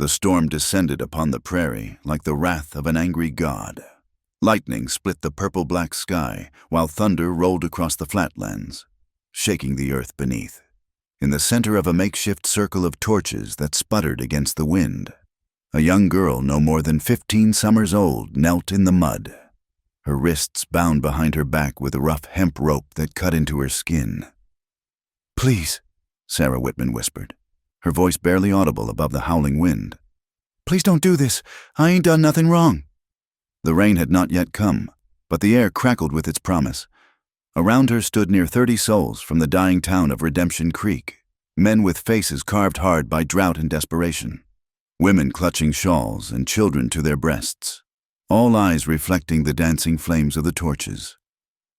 The storm descended upon the prairie like the wrath of an angry god. Lightning split the purple-black sky, while thunder rolled across the flatlands, shaking the earth beneath. In the center of a makeshift circle of torches that sputtered against the wind, a young girl no more than 15 summers old knelt in the mud, her wrists bound behind her back with a rough hemp rope that cut into her skin. "Please," Sarah Whitman whispered, her voice barely audible above the howling wind. "Please don't do this. I ain't done nothing wrong." The rain had not yet come, but the air crackled with its promise. Around her stood near 30 souls from the dying town of Redemption Creek, men with faces carved hard by drought and desperation, women clutching shawls and children to their breasts, all eyes reflecting the dancing flames of the torches.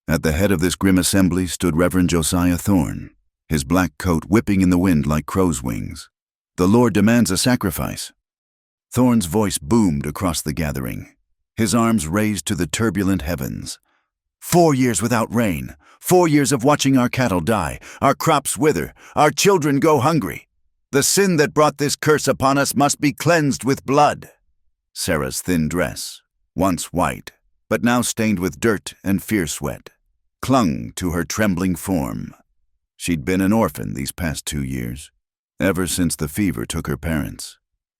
At the head of this grim assembly stood Reverend Josiah Thorne, his black coat whipping in the wind like crow's wings. "The Lord demands a sacrifice." Thorne's voice boomed across the gathering, his arms raised to the turbulent heavens. 4 years without rain, 4 years of watching our cattle die, our crops wither, our children go hungry. The sin that brought this curse upon us must be cleansed with blood. Sarah's thin dress, once white, but now stained with dirt and fear sweat, clung to her trembling form. She'd been an orphan these past 2 years, ever since the fever took her parents.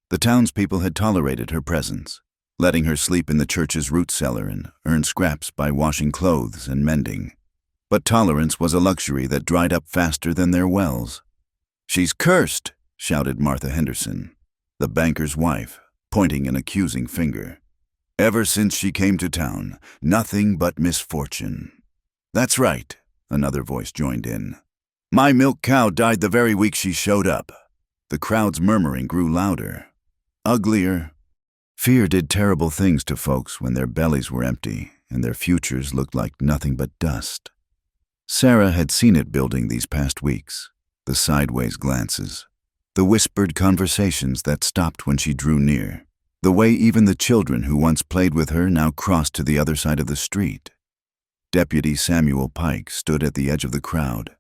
The townspeople had tolerated her presence, letting her sleep in the church's root cellar and earn scraps by washing clothes and mending. But tolerance was a luxury that dried up faster than their wells. "She's cursed," shouted Martha Henderson, the banker's wife, pointing an accusing finger. "Ever since she came to town, nothing but misfortune." "That's right," another voice joined in. "My milk cow died the very week she showed up." The crowd's murmuring grew louder, uglier. Fear did terrible things to folks when their bellies were empty and their futures looked like nothing but dust. Sarah had seen it building these past weeks, the sideways glances, the whispered conversations that stopped when she drew near, the way even the children who once played with her now crossed to the other side of the street. Deputy Samuel Pike stood at the edge of the crowd,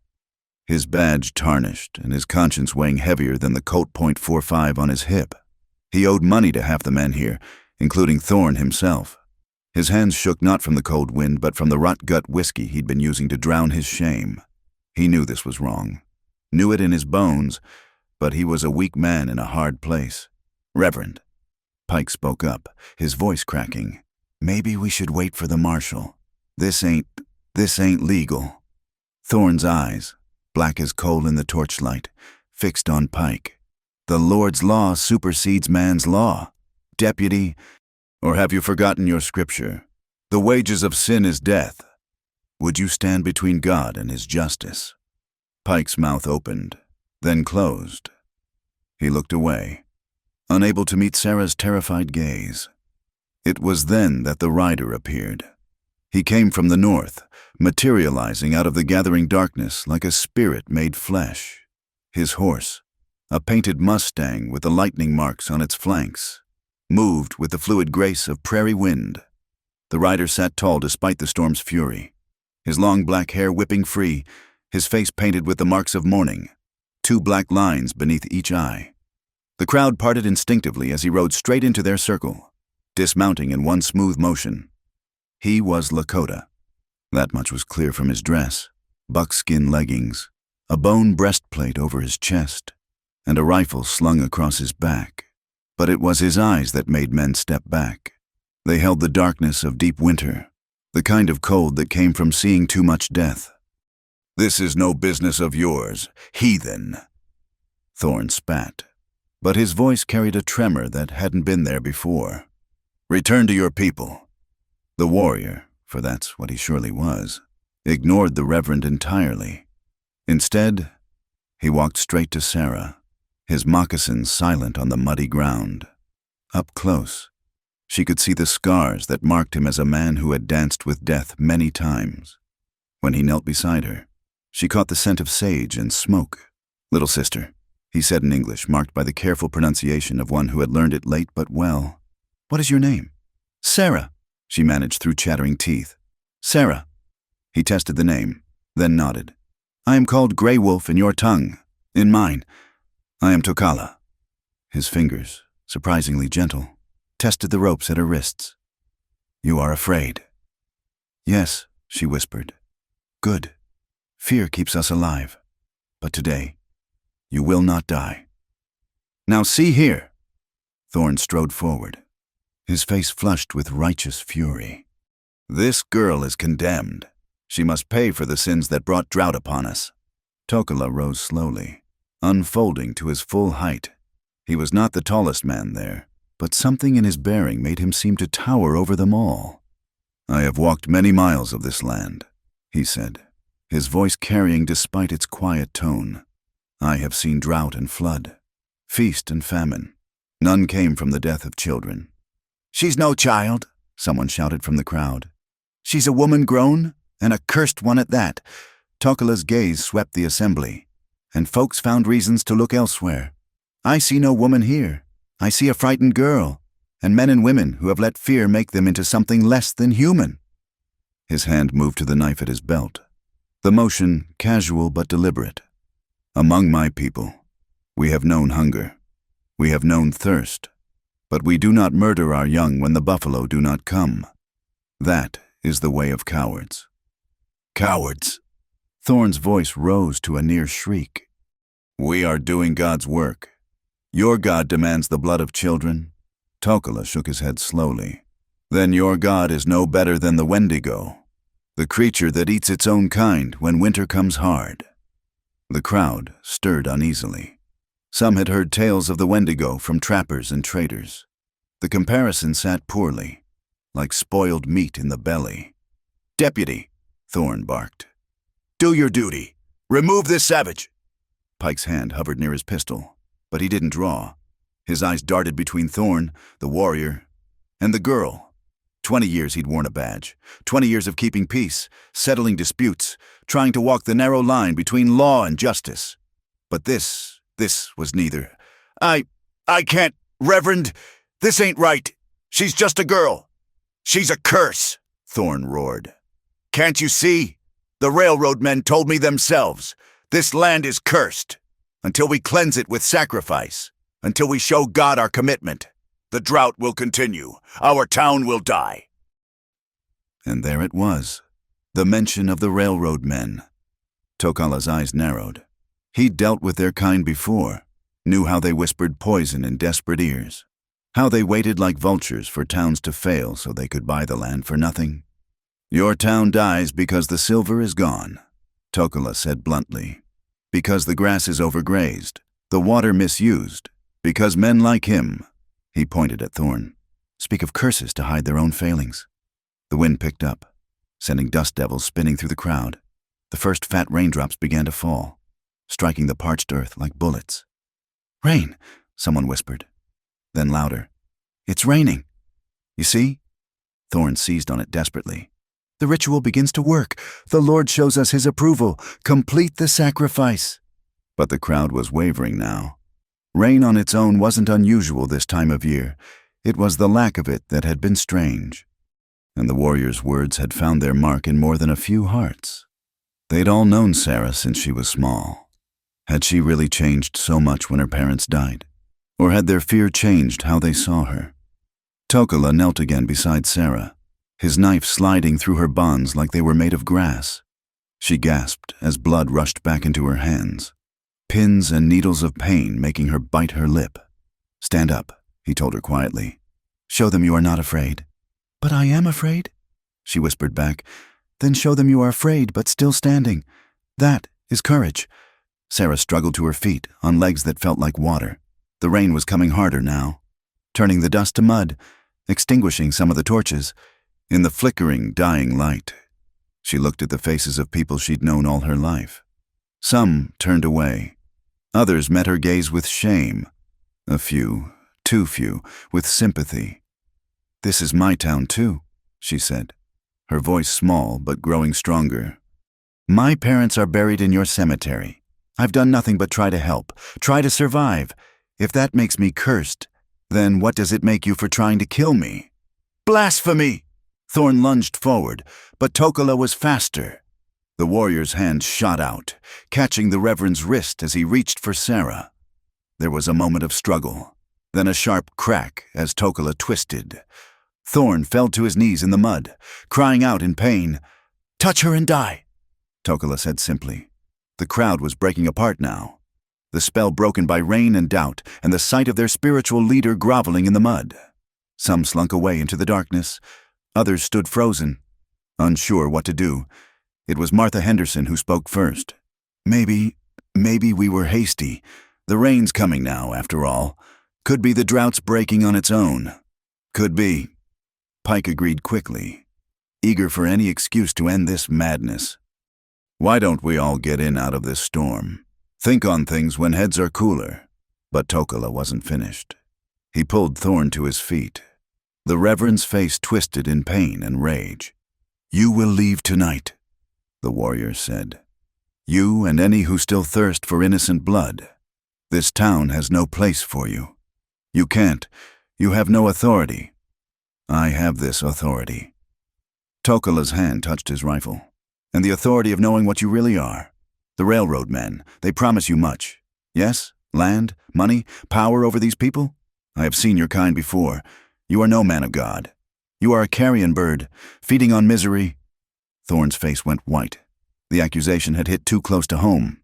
his badge tarnished and his conscience weighing heavier than the Colt .45 on his hip. He owed money to half the men here, including Thorne himself. His hands shook not from the cold wind, but from the rot-gut whiskey he'd been using to drown his shame. He knew this was wrong, knew it in his bones, but he was a weak man in a hard place. "Reverend," Pike spoke up, his voice cracking, "maybe we should wait for the marshal. This ain't legal." Thorne's eyes, black as coal in the torchlight, fixed on Pike. "The Lord's law supersedes man's law. Deputy, or have you forgotten your scripture? The wages of sin is death. Would you stand between God and his justice?" Pike's mouth opened, then closed. He looked away, unable to meet Sarah's terrified gaze. It was then that the rider appeared. He came from the north, materializing out of the gathering darkness like a spirit made flesh. His horse, a painted Mustang with the lightning marks on its flanks, moved with the fluid grace of prairie wind. The rider sat tall despite the storm's fury, his long black hair whipping free, his face painted with the marks of mourning, 2 black lines beneath each eye. The crowd parted instinctively as he rode straight into their circle, dismounting in one smooth motion. He was Lakota. That much was clear from his dress, buckskin leggings, a bone breastplate over his chest, and a rifle slung across his back. But it was his eyes that made men step back. They held the darkness of deep winter, the kind of cold that came from seeing too much death. "This is no business of yours, heathen," Thorne spat, but his voice carried a tremor that hadn't been there before. "Return to your people." The warrior, for that's what he surely was, ignored the reverend entirely. Instead, he walked straight to Sarah, his moccasins silent on the muddy ground. Up close, she could see the scars that marked him as a man who had danced with death many times. When he knelt beside her, she caught the scent of sage and smoke. "Little sister," he said in English, marked by the careful pronunciation of one who had learned it late but well. "What is your name?" "Sarah," she managed through chattering teeth. "Sarah." He tested the name, then nodded. "I am called Grey Wolf in your tongue. In mine, I am Tokala." His fingers, surprisingly gentle, tested the ropes at her wrists. "You are afraid." "Yes," she whispered. "Good. Fear keeps us alive. But today, you will not die. Now see here." Thorn strode forward, his face flushed with righteous fury. "This girl is condemned. She must pay for the sins that brought drought upon us." Tokala rose slowly, unfolding to his full height. He was not the tallest man there, but something in his bearing made him seem to tower over them all. "I have walked many miles of this land," he said, his voice carrying despite its quiet tone. "I have seen drought and flood, feast and famine. None came from the death of children." "She's no child," someone shouted from the crowd. "She's a woman grown, and a cursed one at that." Tokala's gaze swept the assembly, and folks found reasons to look elsewhere. "I see no woman here. I see a frightened girl, and men and women who have let fear make them into something less than human." His hand moved to the knife at his belt, the motion casual but deliberate. "Among my people, we have known hunger. We have known thirst. But we do not murder our young when the buffalo do not come. That is the way of cowards." "Cowards!" Thorn's voice rose to a near shriek. "We are doing God's work. Your God demands the blood of children." Tokala shook his head slowly. "Then your God is no better than the Wendigo, the creature that eats its own kind when winter comes hard." The crowd stirred uneasily. Some had heard tales of the Wendigo from trappers and traders. The comparison sat poorly, like spoiled meat in the belly. "Deputy," Thorn barked. "Do your duty. Remove this savage." Pike's hand hovered near his pistol, but he didn't draw. His eyes darted between Thorn, the warrior, and the girl. 20 years he'd worn a badge. 20 years of keeping peace, settling disputes, trying to walk the narrow line between law and justice. But this was neither. I can't, Reverend. This ain't right. She's just a girl. She's a curse," Thorn roared. "Can't you see? The railroad men told me themselves. This land is cursed. Until we cleanse it with sacrifice, until we show God our commitment, the drought will continue. Our town will die." And there it was, the mention of the railroad men. Tokala's eyes narrowed. He'd dealt with their kind before, knew how they whispered poison in desperate ears, how they waited like vultures for towns to fail so they could buy the land for nothing. "Your town dies because the silver is gone," Tokala said bluntly. "Because the grass is overgrazed, the water misused, because men like him," he pointed at Thorn, "speak of curses to hide their own failings." The wind picked up, sending dust devils spinning through the crowd. The first fat raindrops began to fall, striking the parched earth like bullets. "Rain," someone whispered. Then louder, "It's raining. You see?" Thorn seized on it desperately. "The ritual begins to work. The Lord shows us his approval. Complete the sacrifice." But the crowd was wavering now. Rain on its own wasn't unusual this time of year. It was the lack of it that had been strange. And the warrior's words had found their mark in more than a few hearts. They'd all known Sarah since she was small. Had she really changed so much when her parents died? Or had their fear changed how they saw her? Tokala knelt again beside Sarah, his knife sliding through her bonds like they were made of grass. She gasped as blood rushed back into her hands, pins and needles of pain making her bite her lip. "Stand up," he told her quietly. "Show them you are not afraid." "But I am afraid," she whispered back. "Then show them you are afraid but still standing. That is courage." Sarah struggled to her feet on legs that felt like water. The rain was coming harder now, turning the dust to mud, extinguishing some of the torches. In the flickering, dying light, she looked at the faces of people she'd known all her life. Some turned away. Others met her gaze with shame. A few, too few, with sympathy. "This is my town too," she said, her voice small but growing stronger. "My parents are buried in your cemetery. I've done nothing but try to help, try to survive. If that makes me cursed, then what does it make you for trying to kill me?" "Blasphemy!" Thorn lunged forward, but Tokala was faster. The warrior's hand shot out, catching the Reverend's wrist as he reached for Sarah. There was a moment of struggle. Then a sharp crack as Tokola twisted. Thorn fell to his knees in the mud, crying out in pain. "Touch her and die," Tokola said simply. The crowd was breaking apart now, the spell broken by rain and doubt, and the sight of their spiritual leader groveling in the mud. Some slunk away into the darkness. Others stood frozen, unsure what to do. It was Martha Henderson who spoke first. Maybe we were hasty. The rain's coming now, after all. Could be the drought's breaking on its own. Could be." Pike agreed quickly, eager for any excuse to end this madness. "Why don't we all get in out of this storm? Think on things when heads are cooler." But Tokola wasn't finished. He pulled Thorn to his feet. The Reverend's face twisted in pain and rage. "You will leave tonight," the warrior said. "You and any who still thirst for innocent blood. This town has no place for you. You can't. You have no authority. I have this authority." Tokola's hand touched his rifle. "And the authority of knowing what you really are. The railroad men, they promise you much. Yes? Land, money, power over these people? I have seen your kind before. You are no man of God. You are a carrion bird, feeding on misery." Thorn's face went white. The accusation had hit too close to home.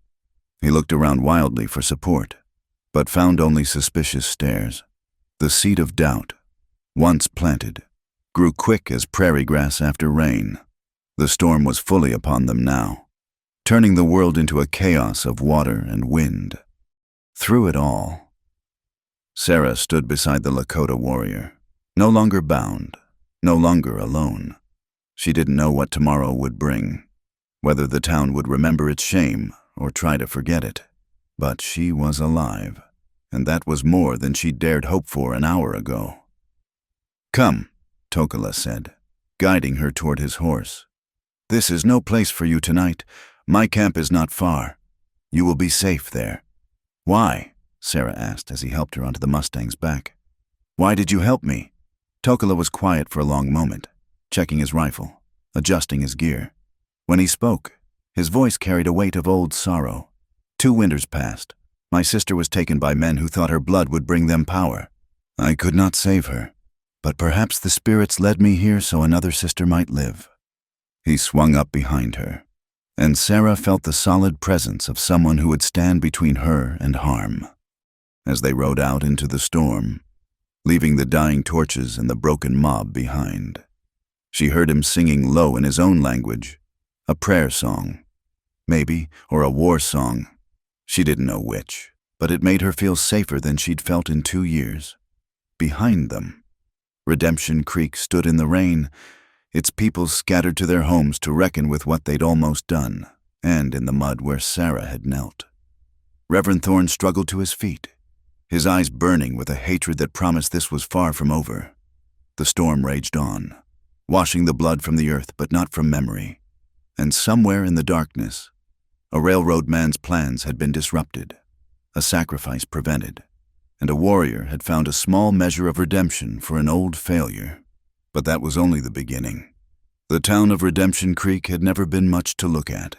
He looked around wildly for support, but found only suspicious stares. The seed of doubt, once planted, grew quick as prairie grass after rain. The storm was fully upon them now, turning the world into a chaos of water and wind. Through it all, Sarah stood beside the Lakota warrior, no longer bound, no longer alone. She didn't know what tomorrow would bring, whether the town would remember its shame or try to forget it. But she was alive, and that was more than she dared hope for an hour ago. "Come," Tokola said, guiding her toward his horse. "This is no place for you tonight. My camp is not far. You will be safe there." "Why?" Sarah asked as he helped her onto the Mustang's back. "Why did you help me?" Tokola was quiet for a long moment, checking his rifle, adjusting his gear. When he spoke, his voice carried a weight of old sorrow. 2 winters passed. My sister was taken by men who thought her blood would bring them power. I could not save her, but perhaps the spirits led me here so another sister might live. He swung up behind her, and Sarah felt the solid presence of someone who would stand between her and harm. As they rode out into the storm, leaving the dying torches and the broken mob behind, she heard him singing low in his own language, a prayer song, maybe, or a war song. She didn't know which, but it made her feel safer than she'd felt in 2 years. Behind them, Redemption Creek stood in the rain, its people scattered to their homes to reckon with what they'd almost done, and in the mud where Sarah had knelt. Reverend Thorn struggled to his feet, his eyes burning with a hatred that promised this was far from over. The storm raged on, washing the blood from the earth but not from memory. And somewhere in the darkness, a railroad man's plans had been disrupted, a sacrifice prevented, and a warrior had found a small measure of redemption for an old failure. But that was only the beginning. The town of Redemption Creek had never been much to look at,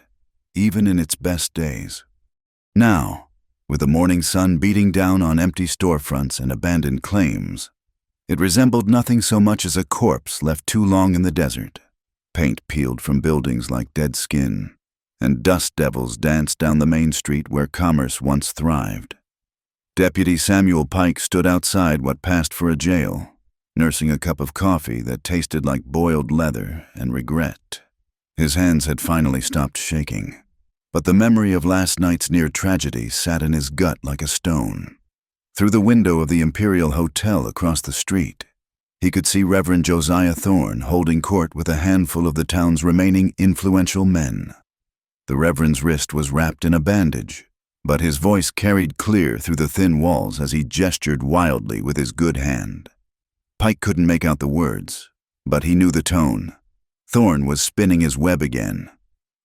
even in its best days. Now, with the morning sun beating down on empty storefronts and abandoned claims, it resembled nothing so much as a corpse left too long in the desert. Paint peeled from buildings like dead skin, and dust devils danced down the main street where commerce once thrived. Deputy Samuel Pike stood outside what passed for a jail, nursing a cup of coffee that tasted like boiled leather and regret. His hands had finally stopped shaking, but the memory of last night's near tragedy sat in his gut like a stone. Through the window of the Imperial Hotel across the street, he could see Reverend Josiah Thorn holding court with a handful of the town's remaining influential men. The Reverend's wrist was wrapped in a bandage, but his voice carried clear through the thin walls as he gestured wildly with his good hand. Pike couldn't make out the words, but he knew the tone. Thorn was spinning his web again,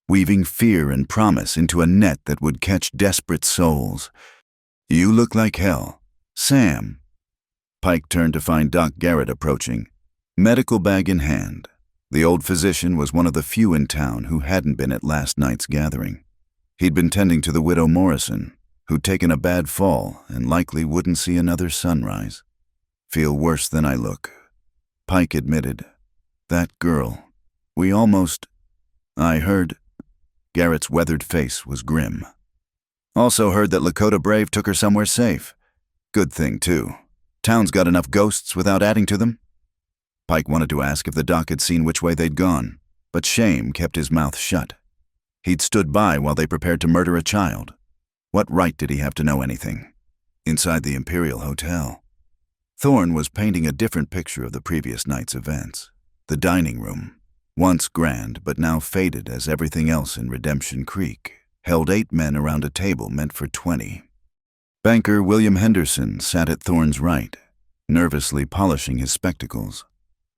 weaving fear and promise into a net that would catch desperate souls. "You look like hell. Sam." Pike turned to find Doc Garrett approaching, medical bag in hand. The old physician was one of the few in town who hadn't been at last night's gathering. He'd been tending to the widow Morrison, who'd taken a bad fall and likely wouldn't see another sunrise. Feel worse than I look, Pike admitted. That girl, we almost... I heard... Garrett's weathered face was grim. Also heard that Lakota Brave took her somewhere safe. Good thing, too. Town's got enough ghosts without adding to them. Pike wanted to ask if the doc had seen which way they'd gone, but shame kept his mouth shut. He'd stood by while they prepared to murder a child. What right did he have to know anything? Inside the Imperial Hotel, Thorne was painting a different picture of the previous night's events. The dining room, once grand but now faded as everything else in Redemption Creek, held 8 men around a table meant for 20. Banker William Henderson sat at Thorne's right, nervously polishing his spectacles.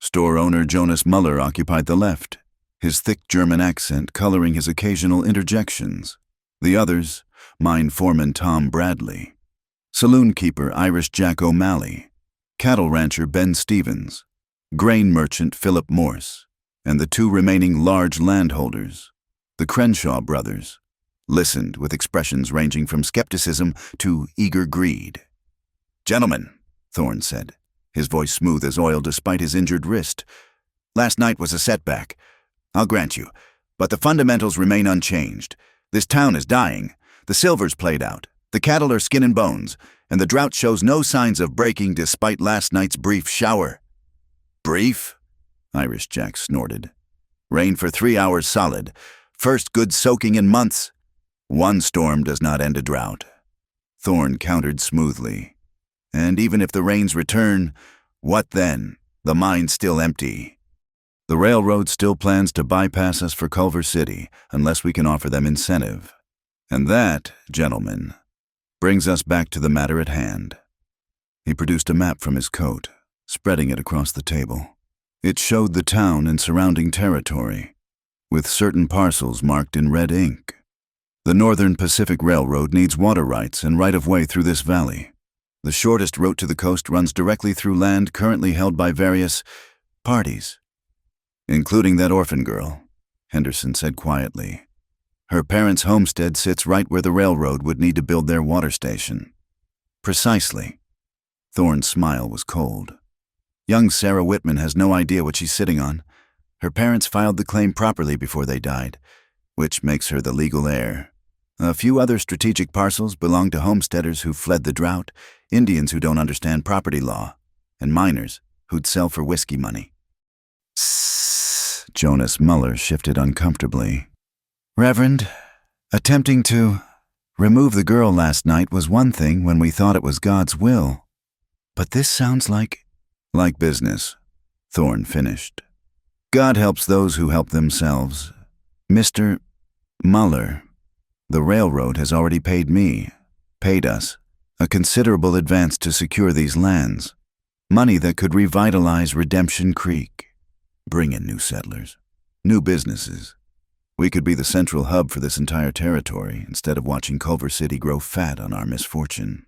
Store owner Jonas Muller occupied the left, his thick German accent coloring his occasional interjections. The others, mine foreman Tom Bradley, saloon keeper Irish Jack O'Malley, cattle rancher Ben Stevens, grain merchant Philip Morse, and the 2 remaining large landholders, the Crenshaw brothers, listened with expressions ranging from skepticism to eager greed. "Gentlemen," Thorne said, his voice smooth as oil despite his injured wrist, "last night was a setback, I'll grant you, but the fundamentals remain unchanged. This town is dying, the silver's played out, the cattle are skin and bones, and the drought shows no signs of breaking despite last night's brief shower." "Brief?" Irish Jack snorted. "Rain for 3 hours solid, first good soaking in months. One storm does not end a drought." Thorne countered smoothly. "And even if the rains return, what then? The mine's still empty. The railroad still plans to bypass us for Culver City unless we can offer them incentive. And that, gentlemen, brings us back to the matter at hand." He produced a map from his coat, spreading it across the table. It showed the town and surrounding territory, with certain parcels marked in red ink. The Northern Pacific Railroad needs water rights and right-of-way through this valley. The shortest route to the coast runs directly through land currently held by various parties, including that orphan girl, Henderson said quietly. Her parents' homestead sits right where the railroad would need to build their water station. Precisely. Thorne's smile was cold. Young Sarah Whitman has no idea what she's sitting on. Her parents filed the claim properly before they died, which makes her the legal heir. A few other strategic parcels belong to homesteaders who fled the drought, Indians who don't understand property law, and miners who'd sell for whiskey money. Sssss, Jonas Muller shifted uncomfortably. "Reverend, attempting to remove the girl last night was one thing when we thought it was God's will. But this sounds like business," Thorne finished. "God helps those who help themselves. Mr. Muller, the railroad has already paid us, a considerable advance to secure these lands. Money that could revitalize Redemption Creek, bring in new settlers, new businesses. We could be the central hub for this entire territory instead of watching Culver City grow fat on our misfortune."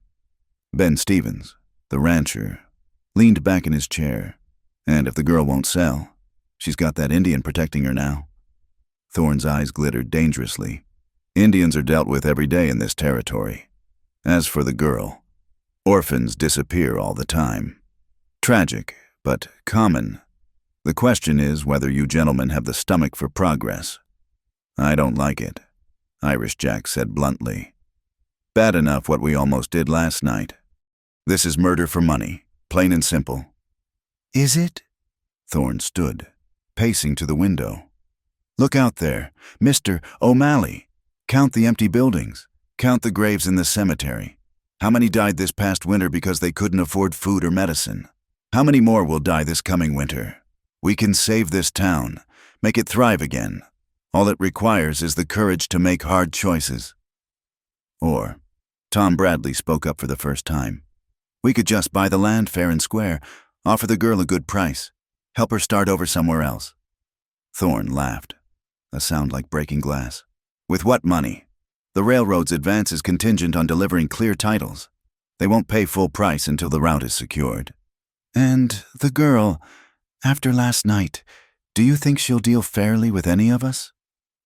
Ben Stevens, the rancher, leaned back in his chair. "And if the girl won't sell, she's got that Indian protecting her now." Thorne's eyes glittered dangerously. "Indians are dealt with every day in this territory. As for the girl, orphans disappear all the time. Tragic, but common. The question is whether you gentlemen have the stomach for progress." "I don't like it," Irish Jack said bluntly. "Bad enough what we almost did last night. This is murder for money, plain and simple." "Is it?" Thorne stood, pacing to the window. "Look out there, Mr. O'Malley. Count the empty buildings. Count the graves in the cemetery. How many died this past winter because they couldn't afford food or medicine? How many more will die this coming winter? We can save this town, make it thrive again. All it requires is the courage to make hard choices." Or, Tom Bradley spoke up for the first time, "We could just buy the land fair and square, offer the girl a good price, help her start over somewhere else." Thorne laughed, a sound like breaking glass. "With what money? The railroad's advance is contingent on delivering clear titles. They won't pay full price until the route is secured." "And the girl, after last night, do you think she'll deal fairly with any of us?"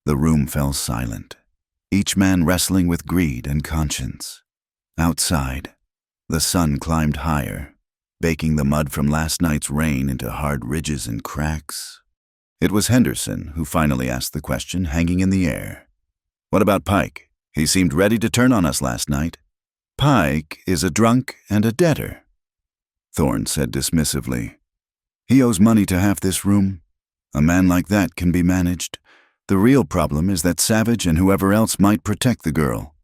The room fell silent, each man wrestling with greed and conscience. Outside, the sun climbed higher, baking the mud from last night's rain into hard ridges and cracks. It was Henderson who finally asked the question, hanging in the air. "What about Pike? He seemed ready to turn on us last night." "Pike is a drunk and a debtor," Thorne said dismissively. "He owes money to half this room. A man like that can be managed. The real problem is that Savage and whoever else might protect the girl."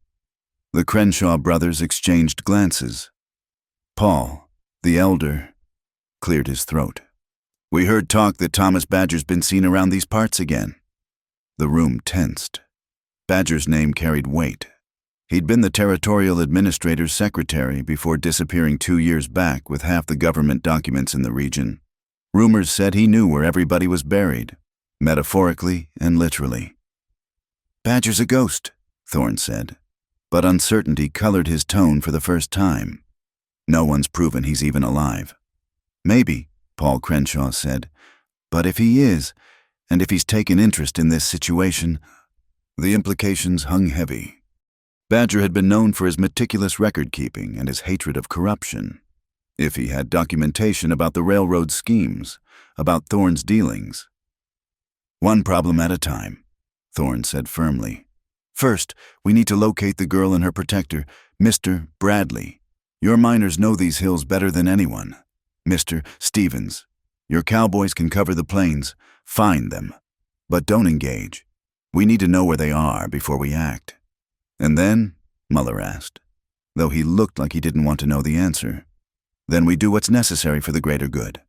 The Crenshaw brothers exchanged glances. Paul, the elder, cleared his throat. "We heard talk that Thomas Badger's been seen around these parts again." The room tensed. Badger's name carried weight. He'd been the territorial administrator's secretary before disappearing 2 years back with half the government documents in the region. Rumors said he knew where everybody was buried, metaphorically and literally. "Badger's a ghost," Thorne said, but uncertainty colored his tone for the first time. "No one's proven he's even alive." "Maybe," Paul Crenshaw said, "but if he is, and if he's taken interest in this situation..." The implications hung heavy. Badger had been known for his meticulous record-keeping and his hatred of corruption. If he had documentation about the railroad schemes, about Thorne's dealings. "One problem at a time," Thorne said firmly. "First, we need to locate the girl and her protector, Mr. Bradley. Your miners know these hills better than anyone. Mr. Stevens, your cowboys can cover the plains. Find them. But don't engage. We need to know where they are before we act." "And then?" Muller asked, though he looked like he didn't want to know the answer. "Then we do what's necessary for the greater good.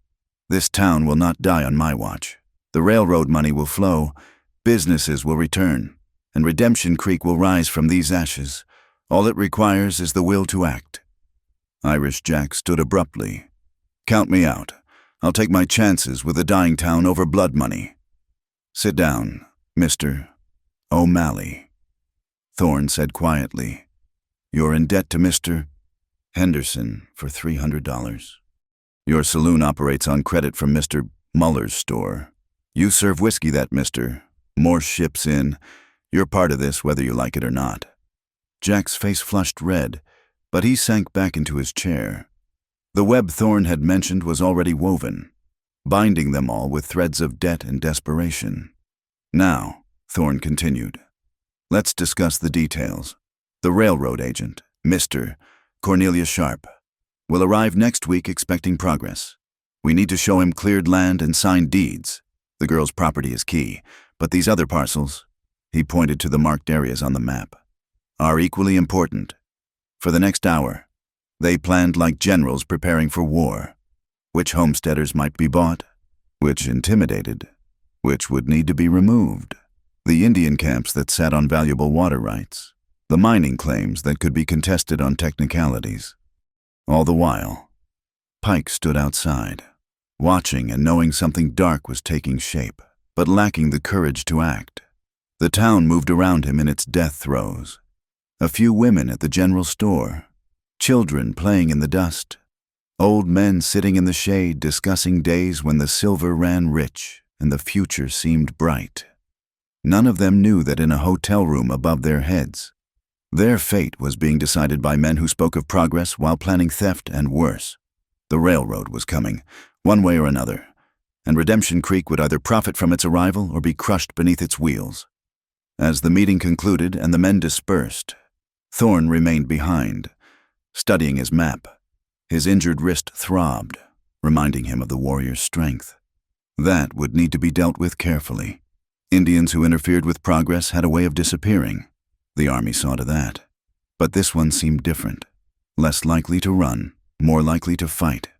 This town will not die on my watch. The railroad money will flow, businesses will return, and Redemption Creek will rise from these ashes. All it requires is the will to act." Irish Jack stood abruptly. "Count me out. I'll take my chances with a dying town over blood money." "Sit down, Mr. O'Malley," Thorne said quietly. "You're in debt to Mr. Henderson for $300. Your saloon operates on credit from Mr. Muller's store. You serve whiskey that, Mr. More ships in. You're part of this whether you like it or not." Jack's face flushed red, but he sank back into his chair. The web Thorne had mentioned was already woven, binding them all with threads of debt and desperation. "Now," Thorne continued, "let's discuss the details. The railroad agent, Mr. Cornelius Sharp, will arrive next week expecting progress. We need to show him cleared land and signed deeds. The girl's property is key, but these other parcels," he pointed to the marked areas on the map, "are equally important. For the next hour, they planned like generals preparing for war. Which homesteaders might be bought, which intimidated, which would need to be removed. The Indian camps that sat on valuable water rights, the mining claims that could be contested on technicalities. All the while, Pike stood outside, watching and knowing something dark was taking shape, but lacking the courage to act. The town moved around him in its death throes. A few women at the general store, children playing in the dust, old men sitting in the shade discussing days when the silver ran rich and the future seemed bright. None of them knew that in a hotel room above their heads, their fate was being decided by men who spoke of progress while planning theft and worse. The railroad was coming, one way or another, and Redemption Creek would either profit from its arrival or be crushed beneath its wheels. As the meeting concluded and the men dispersed, Thorne remained behind, studying his map. His injured wrist throbbed, reminding him of the warrior's strength. That would need to be dealt with carefully. Indians who interfered with progress had a way of disappearing. The army saw to that. But this one seemed different. Less likely to run, more likely to fight.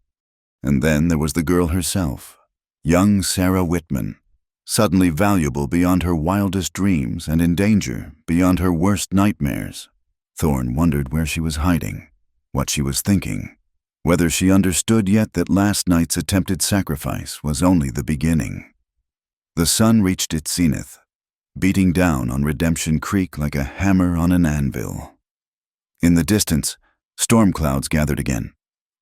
And then there was the girl herself, young Sarah Whitman, suddenly valuable beyond her wildest dreams and in danger beyond her worst nightmares. Thorne wondered where she was hiding, what she was thinking, whether she understood yet that last night's attempted sacrifice was only the beginning. The sun reached its zenith, beating down on Redemption Creek like a hammer on an anvil. In the distance, storm clouds gathered again,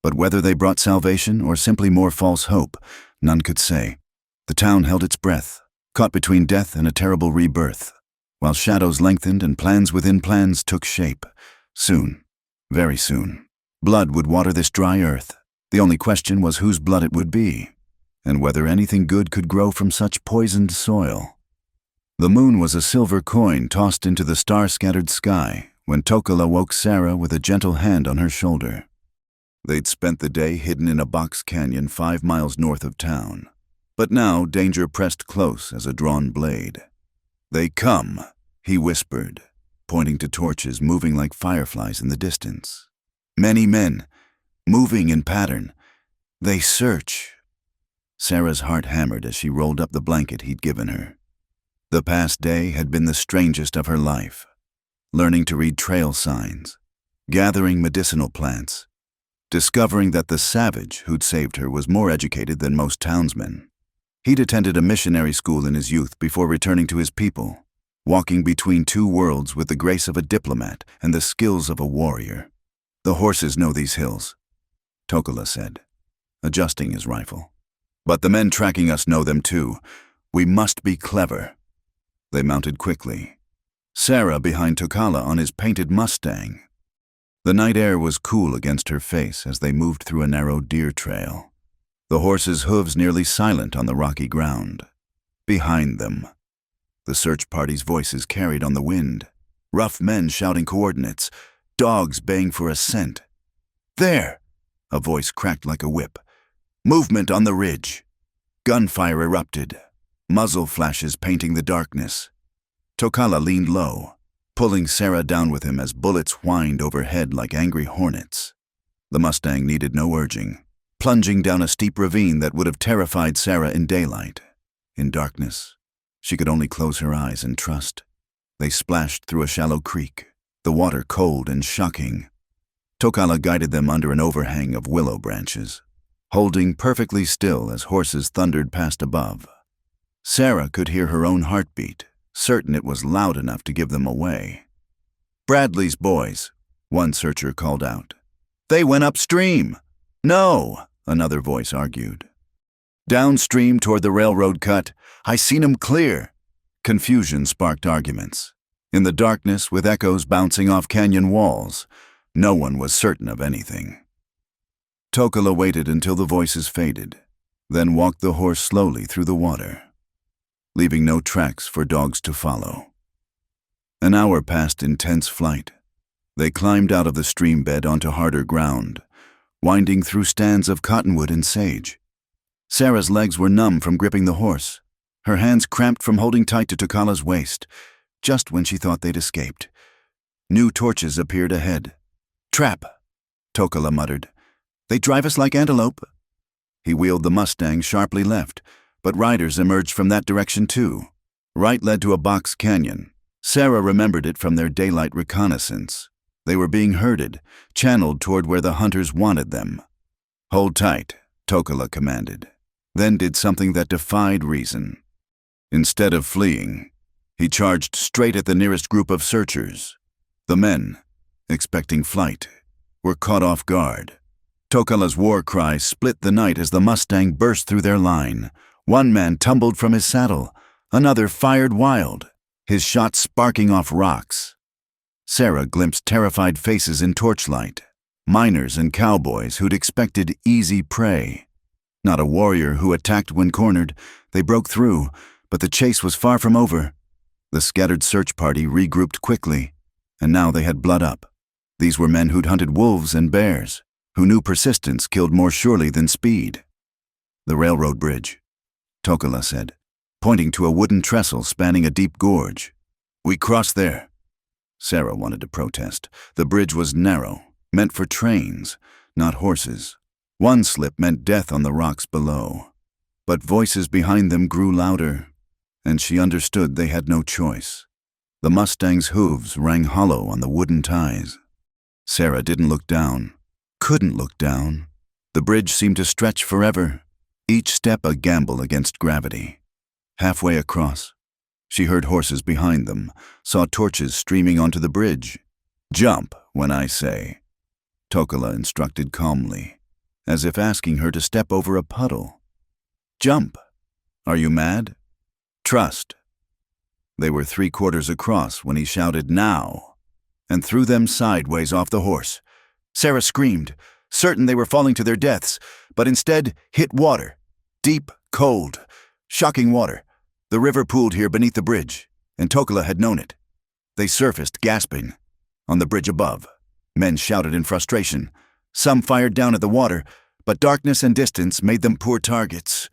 but whether they brought salvation or simply more false hope, none could say. The town held its breath, caught between death and a terrible rebirth, while shadows lengthened and plans within plans took shape. Soon, Very soon. Blood would water this dry earth. The only question was whose blood it would be, and whether anything good could grow from such poisoned soil. The moon was a silver coin tossed into the star-scattered sky when Tokala woke Sarah with a gentle hand on her shoulder. They'd spent the day hidden in a box canyon 5 miles north of town, but now danger pressed close as a drawn blade. "They come," he whispered, pointing to torches moving like fireflies in the distance. "Many men, moving in pattern. They search." Sarah's heart hammered as she rolled up the blanket he'd given her. The past day had been the strangest of her life, learning to read trail signs, gathering medicinal plants, discovering that the savage who'd saved her was more educated than most townsmen. He'd attended a missionary school in his youth before returning to his people, walking between two worlds with the grace of a diplomat and the skills of a warrior. "The horses know these hills," Tokala said, adjusting his rifle. "But the men tracking us know them too. We must be clever." They mounted quickly, Sarah behind Tokala on his painted Mustang. The night air was cool against her face as they moved through a narrow deer trail, the horses' hooves nearly silent on the rocky ground. Behind them, the search party's voices carried on the wind, rough men shouting coordinates, dogs baying for a scent. "There!" A voice cracked like a whip. "Movement on the ridge." Gunfire erupted, muzzle flashes painting the darkness. Tokala leaned low, pulling Sarah down with him as bullets whined overhead like angry hornets. The Mustang needed no urging, plunging down a steep ravine that would have terrified Sarah in daylight. In darkness, she could only close her eyes and trust. They splashed through a shallow creek, the water cold and shocking. Tokala guided them under an overhang of willow branches, holding perfectly still as horses thundered past above. Sarah could hear her own heartbeat, certain it was loud enough to give them away. "Bradley's boys," one searcher called out. "They went upstream." "No," another voice argued. "Downstream toward the railroad cut. I seen 'em clear." Confusion sparked arguments. In the darkness, with echoes bouncing off canyon walls, no one was certain of anything. Tokala waited until the voices faded, then walked the horse slowly through the water, leaving no tracks for dogs to follow. An hour passed in tense flight. They climbed out of the stream bed onto harder ground, winding through stands of cottonwood and sage. Sarah's legs were numb from gripping the horse, her hands cramped from holding tight to Tokala's waist, just when she thought they'd escaped. New torches appeared ahead. "Trap," Tokala muttered. "They drive us like antelope." He wheeled the Mustang sharply left, but riders emerged from that direction too. Right led to a box canyon. Sarah remembered it from their daylight reconnaissance. They were being herded, channeled toward where the hunters wanted them. "Hold tight," Tokala commanded, then did something that defied reason. Instead of fleeing, he charged straight at the nearest group of searchers. The men, expecting flight, were caught off guard. Tokala's war cry split the night as the Mustang burst through their line. One man tumbled from his saddle, another fired wild, his shot sparking off rocks. Sarah glimpsed terrified faces in torchlight, miners and cowboys who'd expected easy prey. Not a warrior who attacked when cornered. They broke through, but the chase was far from over. The scattered search party regrouped quickly, and now they had blood up. These were men who'd hunted wolves and bears, who knew persistence killed more surely than speed. "The railroad bridge," Tokala said, pointing to a wooden trestle spanning a deep gorge. "We crossed there." Sarah wanted to protest. The bridge was narrow, meant for trains, not horses. One slip meant death on the rocks below. But voices behind them grew louder, and she understood they had no choice. The Mustang's hooves rang hollow on the wooden ties. Sarah didn't look down, couldn't look down. The bridge seemed to stretch forever, each step a gamble against gravity. Halfway across, she heard horses behind them, saw torches streaming onto the bridge. "Jump when I say," Tokala instructed calmly, as if asking her to step over a puddle. "Jump. Are you mad? Trust." They were 3/4 across when he shouted, "Now!" and threw them sideways off the horse. Sarah screamed, certain they were falling to their deaths, but instead hit water. Deep, cold, shocking water. The river pooled here beneath the bridge, and Tokola had known it. They surfaced, gasping. On the bridge above, men shouted in frustration. Some fired down at the water, but darkness and distance made them poor targets.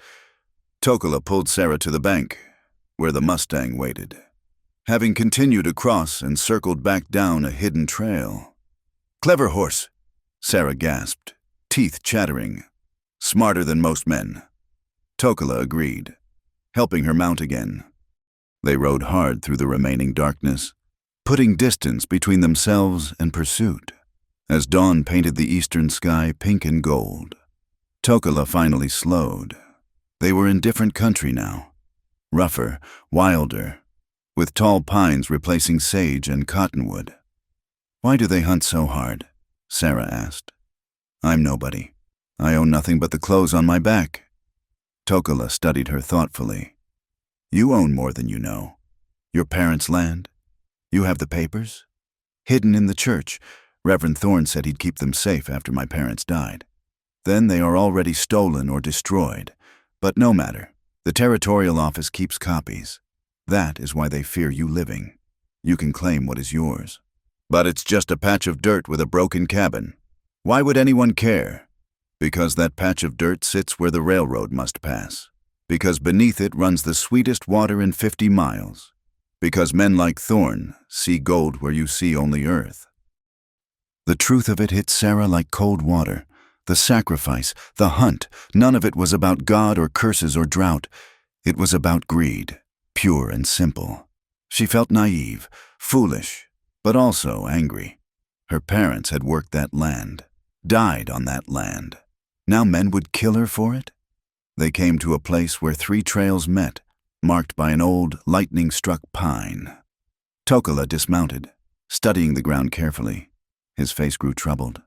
Tokola pulled Sarah to the bank, where the Mustang waited. Having continued across and circled back down a hidden trail. "Clever horse," Sarah gasped, teeth chattering. "Smarter than most men." Tokola agreed, helping her mount again. They rode hard through the remaining darkness, putting distance between themselves and pursuit, as dawn painted the eastern sky pink and gold. Tokola finally slowed. They were in different country now, rougher, wilder, with tall pines replacing sage and cottonwood. "Why do they hunt so hard?" Sarah asked. "I'm nobody. I own nothing but the clothes on my back." Tokola studied her thoughtfully. "You own more than you know. Your parents' land. You have the papers. Hidden in the church. Reverend Thorne said he'd keep them safe after my parents died. Then they are already stolen or destroyed. But no matter. The territorial office keeps copies. That is why they fear you living. You can claim what is yours. But it's just a patch of dirt with a broken cabin. Why would anyone care? Because that patch of dirt sits where the railroad must pass. Because beneath it runs the sweetest water in 50 miles. Because men like Thorne see gold where you see only earth." The truth of it hit Sarah like cold water. The sacrifice, the hunt, none of it was about God or curses or drought. It was about greed, pure and simple. She felt naive, foolish, but also angry. Her parents had worked that land, died on that land. Now men would kill her for it? They came to a place where 3 trails met, marked by an old, lightning-struck pine. Tokola dismounted, studying the ground carefully. His face grew troubled.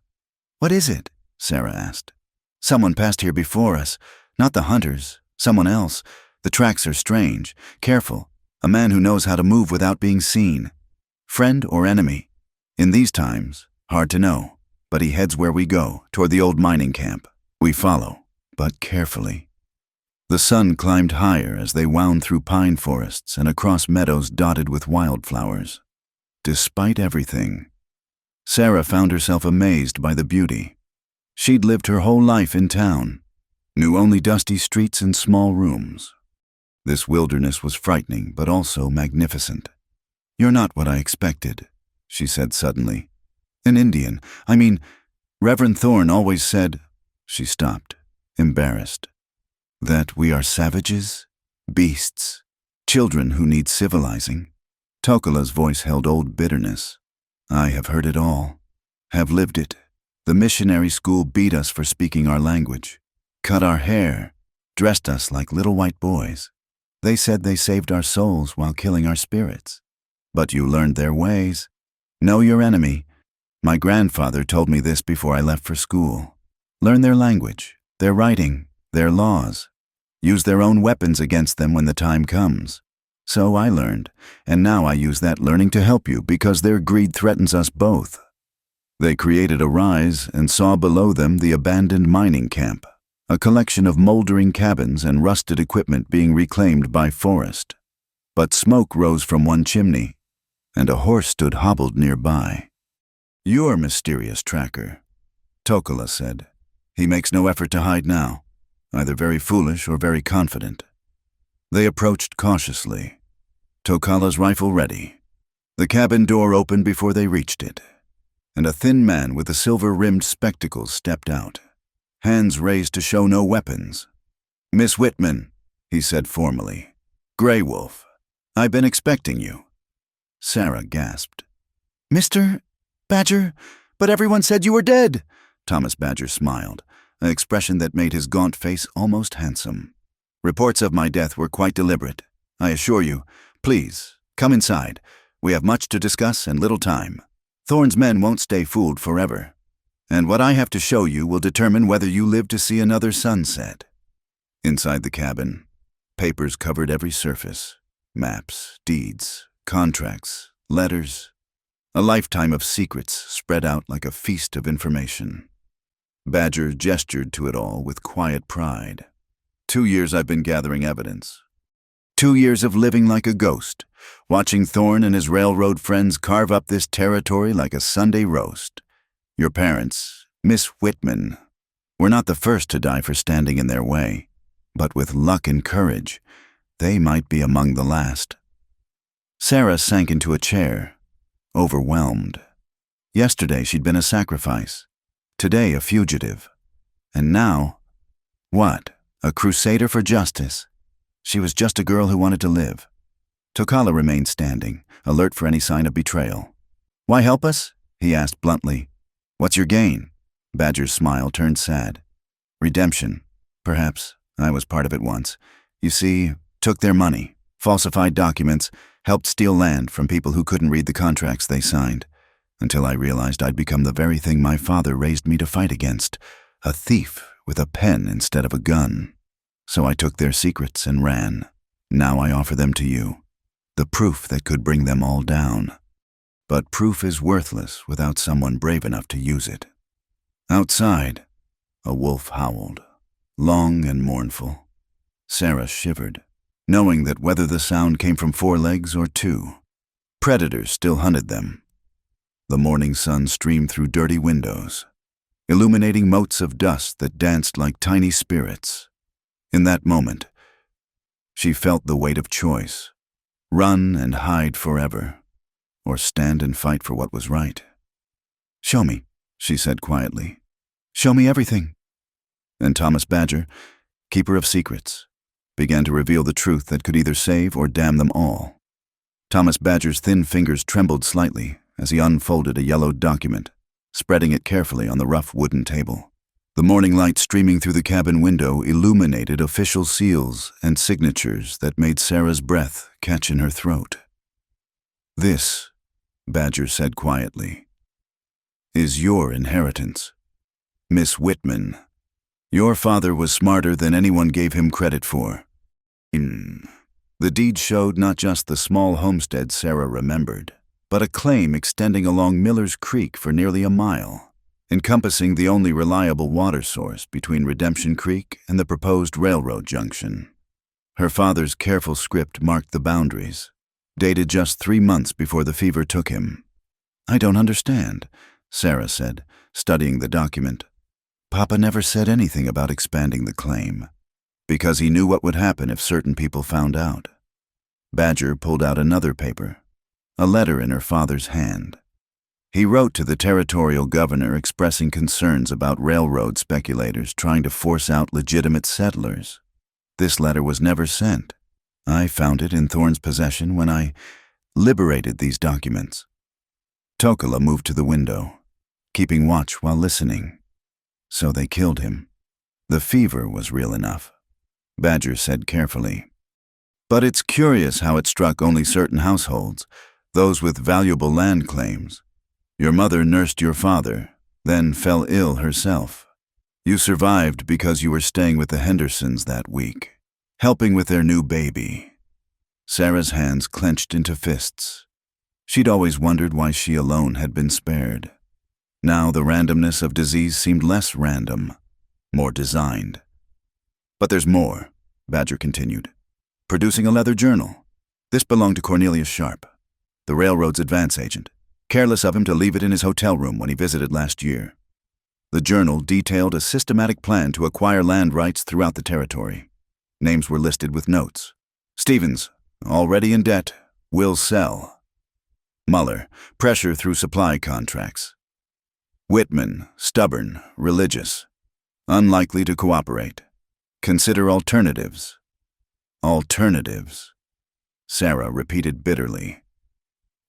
"What is it?" Sarah asked. "Someone passed here before us. Not the hunters. Someone else. The tracks are strange. Careful. A man who knows how to move without being seen. Friend or enemy? In these times, hard to know. But he heads where we go, toward the old mining camp. We follow, but carefully." The sun climbed higher as they wound through pine forests and across meadows dotted with wildflowers. Despite everything, Sarah found herself amazed by the beauty. She'd lived her whole life in town, knew only dusty streets and small rooms. This wilderness was frightening, but also magnificent. "You're not what I expected," she said suddenly. "An Indian. I mean, Reverend Thorne always said—" She stopped, embarrassed. "That we are savages, beasts, children who need civilizing." Tokola's voice held old bitterness. "I have heard it all, have lived it. The missionary school beat us for speaking our language, cut our hair, dressed us like little white boys. They said they saved our souls while killing our spirits. But you learned their ways. Know your enemy. My grandfather told me this before I left for school. Learn their language, their writing, their laws. Use their own weapons against them when the time comes. So I learned, and now I use that learning to help you because their greed threatens us both." They created a rise and saw below them the abandoned mining camp, a collection of moldering cabins and rusted equipment being reclaimed by forest. But smoke rose from one chimney, and a horse stood hobbled nearby. "You're mysterious tracker," Tokola said. "He makes no effort to hide now, either very foolish or very confident." They approached cautiously, Tokala's rifle ready. The cabin door opened before they reached it, and a thin man with the silver-rimmed spectacles stepped out, hands raised to show no weapons. "Miss Whitman," he said formally. "Grey Wolf. I've been expecting you." Sarah gasped. "Mr. Badger? But everyone said you were dead." Thomas Badger smiled, an expression that made his gaunt face almost handsome. "Reports of my death were quite deliberate, I assure you. Please, come inside. We have much to discuss and little time. Thorne's men won't stay fooled forever. And what I have to show you will determine whether you live to see another sunset." Inside the cabin, papers covered every surface. Maps, deeds, contracts, letters. A lifetime of secrets spread out like a feast of information. Badger gestured to it all with quiet pride. 2 years I've been gathering evidence. 2 years of living like a ghost, watching Thorne and his railroad friends carve up this territory like a Sunday roast. Your parents, Miss Whitman, were not the first to die for standing in their way, but with luck and courage, they might be among the last. Sarah sank into a chair, overwhelmed. Yesterday she'd been a sacrifice, today a fugitive, and now, what? A crusader for justice. She was just a girl who wanted to live. Tokala remained standing, alert for any sign of betrayal. "Why help us?" he asked bluntly. "What's your gain?" Badger's smile turned sad. "Redemption. Perhaps. I was part of it once. You see, took their money, falsified documents, helped steal land from people who couldn't read the contracts they signed, until I realized I'd become the very thing my father raised me to fight against, a thief with a pen instead of a gun. So I took their secrets and ran. Now I offer them to you, the proof that could bring them all down. But proof is worthless without someone brave enough to use it." Outside, a wolf howled, long and mournful. Sarah shivered, knowing that whether the sound came from 4 legs or 2, predators still hunted them. The morning sun streamed through dirty windows, illuminating motes of dust that danced like tiny spirits. In that moment, she felt the weight of choice: run and hide forever, or stand and fight for what was right. "Show me," she said quietly. "Show me everything." And Thomas Badger, keeper of secrets, began to reveal the truth that could either save or damn them all. Thomas Badger's thin fingers trembled slightly as he unfolded a yellowed document, spreading it carefully on the rough wooden table. The morning light streaming through the cabin window illuminated official seals and signatures that made Sarah's breath catch in her throat. "This," Badger said quietly, "is your inheritance. Miss Whitman, your father was smarter than anyone gave him credit for." The deed showed not just the small homestead Sarah remembered, but a claim extending along Miller's Creek for nearly a mile, encompassing the only reliable water source between Redemption Creek and the proposed railroad junction. Her father's careful script marked the boundaries, dated just 3 months before the fever took him. "I don't understand," Sarah said, studying the document. "Papa never said anything about expanding the claim, because he knew what would happen if certain people found out." Badger pulled out another paper, a letter in her father's hand. He wrote to the territorial governor expressing concerns about railroad speculators trying to force out legitimate settlers. This letter was never sent. I found it in Thorne's possession when I liberated these documents. Tokala moved to the window, keeping watch while listening. "So they killed him. The fever was real enough," Badger said carefully. "But it's curious how it struck only certain households, those with valuable land claims. Your mother nursed your father, then fell ill herself. You survived because you were staying with the Hendersons that week, helping with their new baby." Sarah's hands clenched into fists. She'd always wondered why she alone had been spared. Now the randomness of disease seemed less random, more designed. "But there's more," Badger continued, producing a leather journal. "This belonged to Cornelius Sharp, the railroad's advance agent. Careless of him to leave it in his hotel room when he visited last year." The journal detailed a systematic plan to acquire land rights throughout the territory. Names were listed with notes. Stevens, already in debt, will sell. Muller, pressure through supply contracts. Whitman, stubborn, religious, unlikely to cooperate. Consider alternatives. Alternatives, Sarah repeated bitterly.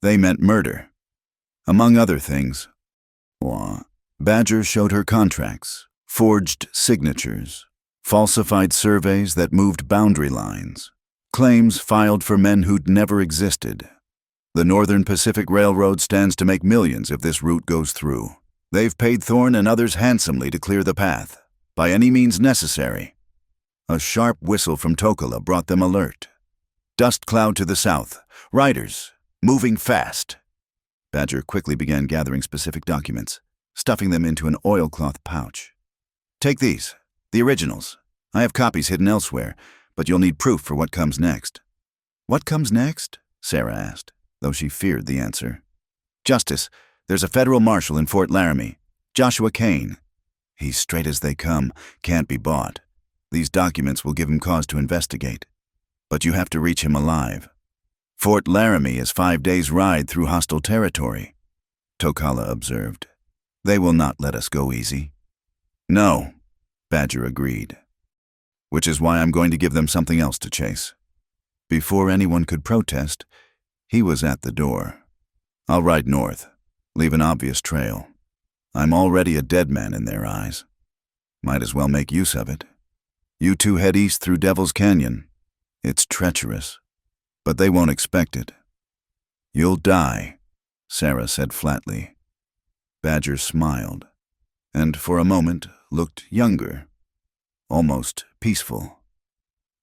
They meant murder. Among other things, Badger showed her contracts, forged signatures, falsified surveys that moved boundary lines, claims filed for men who'd never existed. The Northern Pacific Railroad stands to make millions if this route goes through. They've paid Thorne and others handsomely to clear the path, by any means necessary. A sharp whistle from Tokala brought them alert. Dust cloud to the south. Riders, moving fast. Badger quickly began gathering specific documents, stuffing them into an oilcloth pouch. Take these, the originals. I have copies hidden elsewhere, but you'll need proof for what comes next. What comes next? Sarah asked, though she feared the answer. Justice. There's a federal marshal in Fort Laramie, Joshua Kane. He's straight as they come, can't be bought. These documents will give him cause to investigate. But you have to reach him alive. Fort Laramie is 5 days' ride through hostile territory, Tokala observed. They will not let us go easy. No, Badger agreed. Which is why I'm going to give them something else to chase. Before anyone could protest, he was at the door. I'll ride north, leave an obvious trail. I'm already a dead man in their eyes. Might as well make use of it. You two head east through Devil's Canyon. It's treacherous, but they won't expect it. You'll die, Sarah said flatly. Badger smiled, and for a moment looked younger, almost peaceful.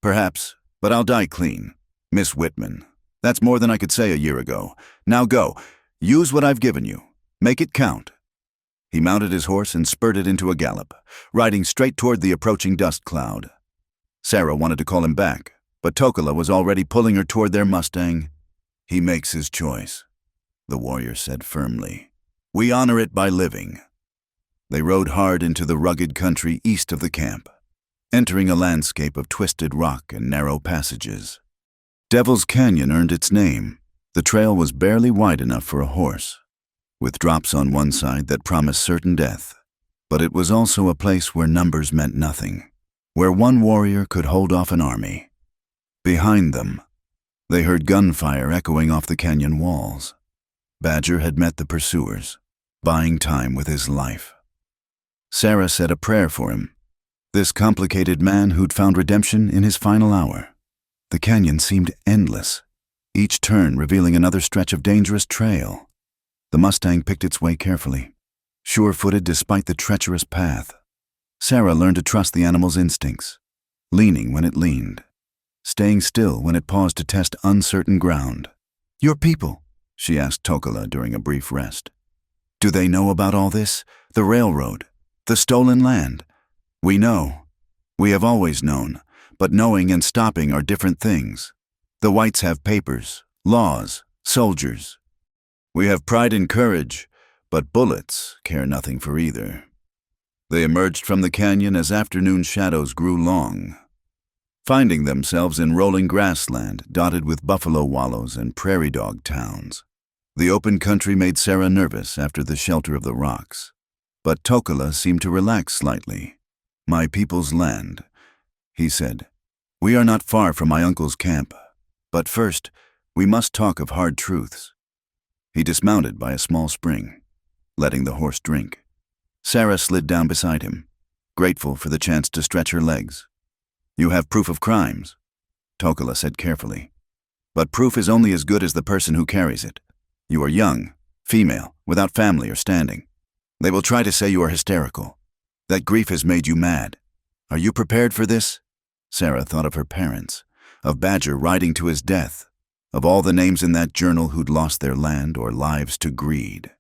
Perhaps, but I'll die clean. Miss Whitman. That's more than I could say a year ago. Now go. Use what I've given you. Make it count. He mounted his horse and spurted into a gallop, riding straight toward the approaching dust cloud. Sarah wanted to call him back, but Tokala was already pulling her toward their Mustang. He makes his choice, the warrior said firmly. We honor it by living. They rode hard into the rugged country east of the camp, entering a landscape of twisted rock and narrow passages. Devil's Canyon earned its name. The trail was barely wide enough for a horse, with drops on one side that promised certain death. But it was also a place where numbers meant nothing, where one warrior could hold off an army. Behind them, they heard gunfire echoing off the canyon walls. Badger had met the pursuers, buying time with his life. Sarah said a prayer for him, this complicated man who'd found redemption in his final hour. The canyon seemed endless, each turn revealing another stretch of dangerous trail. The Mustang picked its way carefully, sure-footed despite the treacherous path. Sarah learned to trust the animal's instincts, leaning when it leaned, staying still when it paused to test uncertain ground. Your people, she asked Tokala during a brief rest. Do they know about all this? The railroad, the stolen land? We know. We have always known, but knowing and stopping are different things. The whites have papers, laws, soldiers. We have pride and courage, but bullets care nothing for either. They emerged from the canyon as afternoon shadows grew long, finding themselves in rolling grassland dotted with buffalo wallows and prairie dog towns. The open country made Sarah nervous after the shelter of the rocks, but Tokala seemed to relax slightly. My people's land, he said. We are not far from my uncle's camp, but first, we must talk of hard truths. He dismounted by a small spring, letting the horse drink. Sarah slid down beside him, grateful for the chance to stretch her legs. You have proof of crimes, Tokala said carefully. But proof is only as good as the person who carries it. You are young, female, without family or standing. They will try to say you are hysterical, that grief has made you mad. Are you prepared for this? Sarah thought of her parents, of Badger riding to his death, of all the names in that journal who'd lost their land or lives to greed.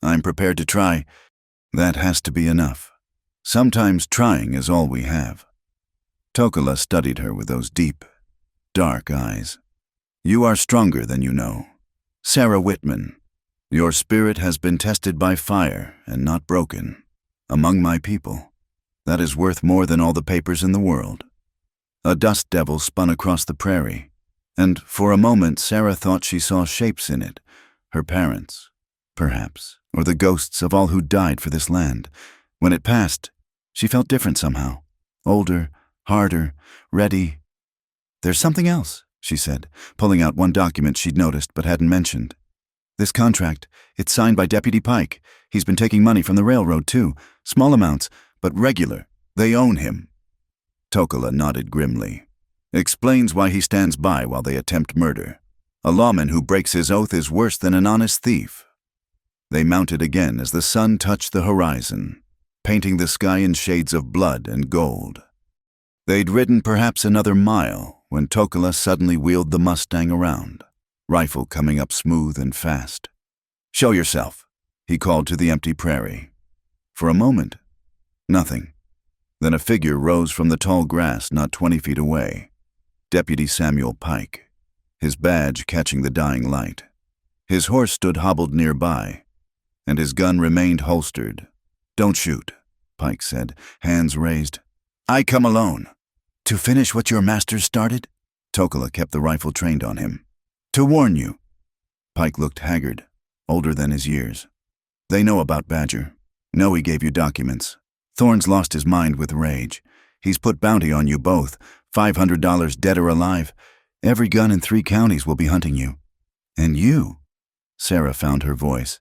I'm prepared to try. That has to be enough. Sometimes trying is all we have. Tokala studied her with those deep, dark eyes. You are stronger than you know. Sarah Whitman, your spirit has been tested by fire and not broken. Among my people, that is worth more than all the papers in the world. A dust devil spun across the prairie, and for a moment Sarah thought she saw shapes in it, her parents, perhaps, or the ghosts of all who died for this land. When it passed, she felt different somehow, older, harder, ready. There's something else, she said, pulling out one document she'd noticed but hadn't mentioned. This contract, it's signed by Deputy Pike. He's been taking money from the railroad, too. Small amounts, but regular. They own him. Tokala nodded grimly. Explains why he stands by while they attempt murder. A lawman who breaks his oath is worse than an honest thief. They mounted again as the sun touched the horizon, painting the sky in shades of blood and gold. They'd ridden perhaps another mile when Tokala suddenly wheeled the Mustang around, rifle coming up smooth and fast. "Show yourself," he called to the empty prairie. For a moment, nothing. Then a figure rose from the tall grass not 20 feet away. Deputy Samuel Pike, his badge catching the dying light. His horse stood hobbled nearby, and his gun remained holstered. "Don't shoot," Pike said, hands raised. "I come alone." "To finish what your master started?" Tokala kept the rifle trained on him. "To warn you." Pike looked haggard, older than his years. "They know about Badger. Know he gave you documents. Thorne's lost his mind with rage. He's put bounty on you both, $500 dead or alive. Every gun in 3 counties will be hunting you. And you," Sarah found her voice,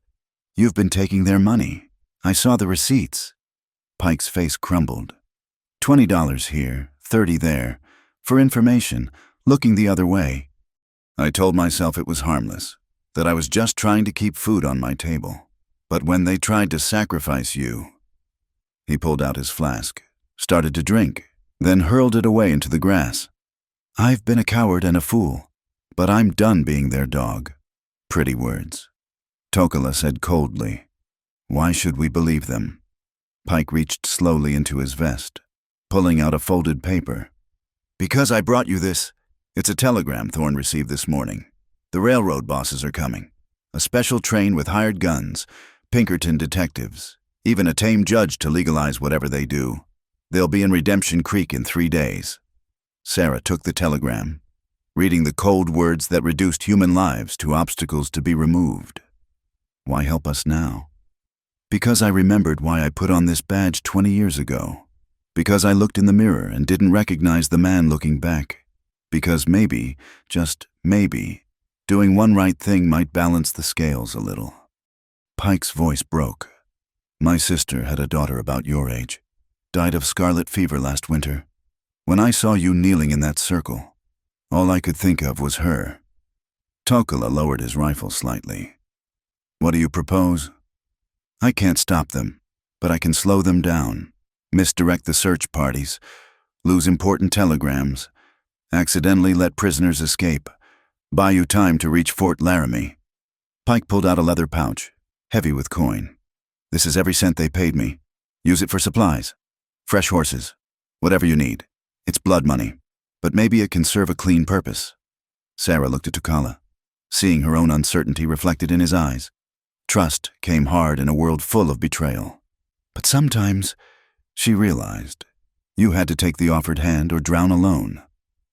"you've been taking their money. I saw the receipts." Pike's face crumbled. $20 here, 30 there. For information, looking the other way. I told myself it was harmless, that I was just trying to keep food on my table. But when they tried to sacrifice you... He pulled out his flask, started to drink, then hurled it away into the grass. "I've been a coward and a fool, but I'm done being their dog." Pretty words. Tokala said coldly, "Why should we believe them?" Pike reached slowly into his vest, pulling out a folded paper. "Because I brought you this. It's a telegram Thorne received this morning. The railroad bosses are coming. A special train with hired guns, Pinkerton detectives, even a tame judge to legalize whatever they do. They'll be in Redemption Creek in 3 days. Sarah took the telegram, reading the cold words that reduced human lives to obstacles to be removed. Why help us now? Because I remembered why I put on this badge 20 years ago. Because I looked in the mirror and didn't recognize the man looking back. Because maybe, just maybe, doing one right thing might balance the scales a little." Pike's voice broke. "My sister had a daughter about your age. Died of scarlet fever last winter. When I saw you kneeling in that circle, all I could think of was her." Tokala lowered his rifle slightly. "What do you propose?" "I can't stop them, but I can slow them down, misdirect the search parties, lose important telegrams, accidentally let prisoners escape, buy you time to reach Fort Laramie." Pike pulled out a leather pouch, heavy with coin. "This is every cent they paid me. Use it for supplies. Fresh horses. Whatever you need. It's blood money, but maybe it can serve a clean purpose." Sarah looked at Tokala, seeing her own uncertainty reflected in his eyes. Trust came hard in a world full of betrayal. But sometimes, she realized, you had to take the offered hand or drown alone.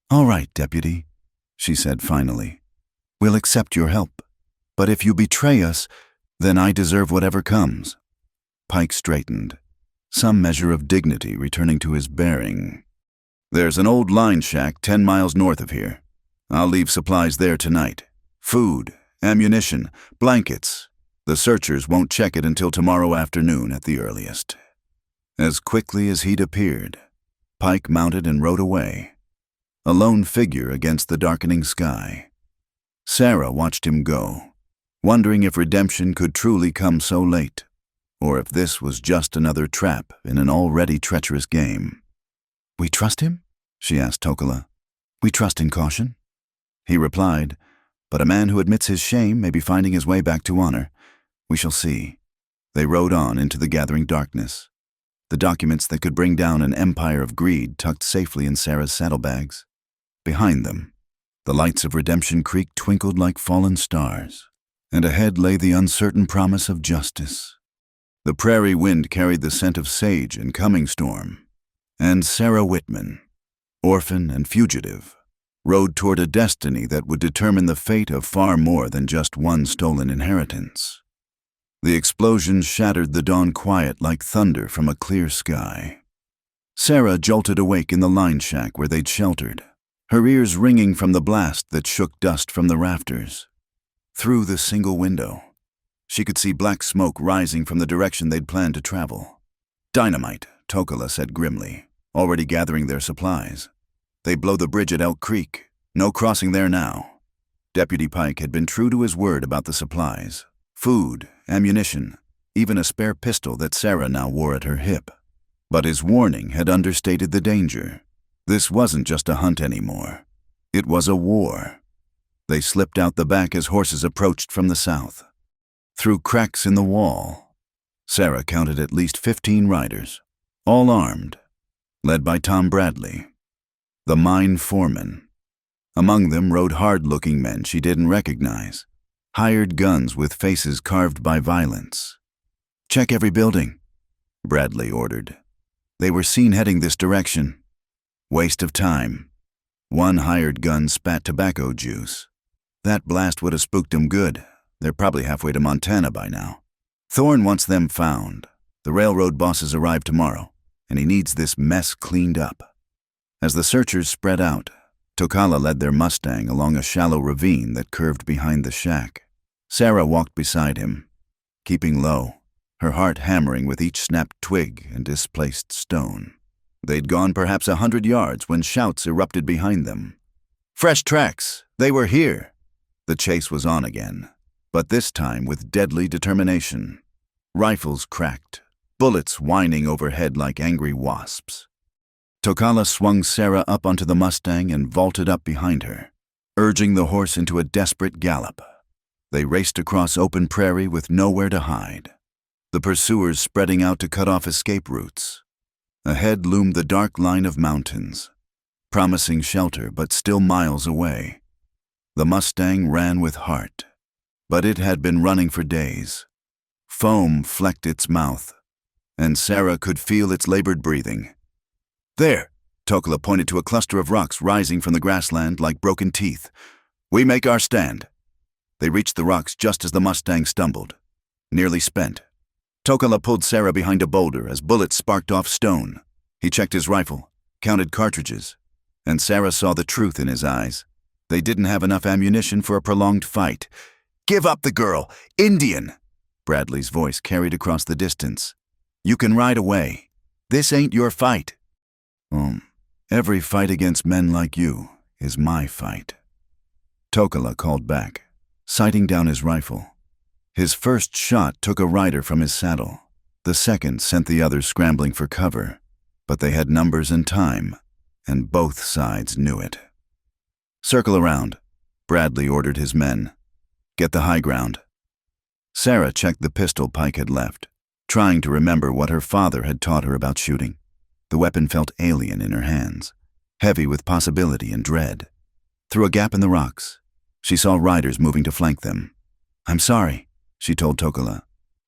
"All right, Deputy," she said finally. "We'll accept your help. But if you betray us, then I deserve whatever comes." Pike straightened, some measure of dignity returning to his bearing. "There's an old line shack 10 miles north of here. I'll leave supplies there tonight. Food, ammunition, blankets. The searchers won't check it until tomorrow afternoon at the earliest." As quickly as he'd appeared, Pike mounted and rode away, a lone figure against the darkening sky. Sarah watched him go, wondering if redemption could truly come so late, or if this was just another trap in an already treacherous game. "We trust him?" she asked Tokala. "We trust in caution." He replied, "But a man who admits his shame may be finding his way back to honor. We shall see." They rode on into the gathering darkness, the documents that could bring down an empire of greed tucked safely in Sarah's saddlebags. Behind them, the lights of Redemption Creek twinkled like fallen stars, and ahead lay the uncertain promise of justice. The prairie wind carried the scent of sage and coming storm, and Sarah Whitman, orphan and fugitive, rode toward a destiny that would determine the fate of far more than just one stolen inheritance. The explosions shattered the dawn quiet like thunder from a clear sky. Sarah jolted awake in the line shack where they'd sheltered, her ears ringing from the blast that shook dust from the rafters. Through the single window, she could see black smoke rising from the direction they'd planned to travel. "Dynamite," Tokala said grimly, already gathering their supplies. "They blow the bridge at Elk Creek. No crossing there now." Deputy Pike had been true to his word about the supplies. Food, ammunition, even a spare pistol that Sarah now wore at her hip. But his warning had understated the danger. This wasn't just a hunt anymore. It was a war. They slipped out the back as horses approached from the south. Through cracks in the wall, Sarah counted at least 15 riders, all armed, led by Tom Bradley, the mine foreman. Among them rode hard-looking men she didn't recognize, hired guns with faces carved by violence. "Check every building," Bradley ordered. They were seen heading this direction. Waste of time. One hired gun spat tobacco juice. That blast would have spooked them good. They're probably halfway to Montana by now. Thorne wants them found. The railroad bosses arrive tomorrow, and he needs this mess cleaned up. As the searchers spread out, Tokala led their Mustang along a shallow ravine that curved behind the shack. Sarah walked beside him, keeping low, her heart hammering with each snapped twig and displaced stone. They'd gone perhaps 100 yards when shouts erupted behind them. "Fresh tracks! They were here!" The chase was on again, but this time with deadly determination. Rifles cracked, bullets whining overhead like angry wasps. Tokala swung Sarah up onto the Mustang and vaulted up behind her, urging the horse into a desperate gallop. They raced across open prairie with nowhere to hide, the pursuers spreading out to cut off escape routes. Ahead loomed the dark line of mountains, promising shelter but still miles away. The Mustang ran with heart, but it had been running for days. Foam flecked its mouth, and Sarah could feel its labored breathing. "There," Tokala pointed to a cluster of rocks rising from the grassland like broken teeth. "We make our stand." They reached the rocks just as the Mustang stumbled, nearly spent. Tokala pulled Sarah behind a boulder as bullets sparked off stone. He checked his rifle, counted cartridges, and Sarah saw the truth in his eyes. They didn't have enough ammunition for a prolonged fight. "Give up the girl! Indian!" Bradley's voice carried across the distance. "You can ride away. This ain't your fight." Every fight against men like you is my fight," Tokala called back, sighting down his rifle. His first shot took a rider from his saddle. The second sent the others scrambling for cover, but they had numbers and time, and both sides knew it. "Circle around," Bradley ordered his men. "Get the high ground." Sarah checked the pistol Pike had left, trying to remember what her father had taught her about shooting. The weapon felt alien in her hands, heavy with possibility and dread. Through a gap in the rocks, she saw riders moving to flank them. "I'm sorry," she told Tokala.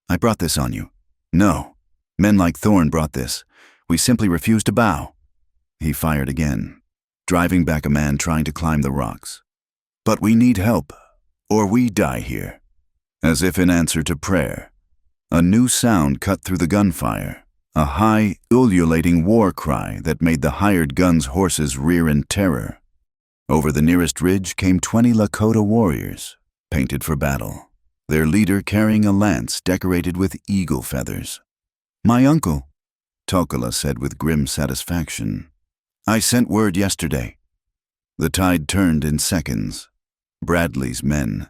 "I brought this on you." "No. Men like Thorne brought this. We simply refused to bow." He fired again, driving back a man trying to climb the rocks. "But we need help, or we die here." As if in answer to prayer, a new sound cut through the gunfire. A high, ululating war cry that made the hired gun's horses rear in terror. Over the nearest ridge came 20 Lakota warriors, painted for battle, their leader carrying a lance decorated with eagle feathers. "My uncle," Tokala said with grim satisfaction. "I sent word yesterday." The tide turned in seconds. Bradley's men,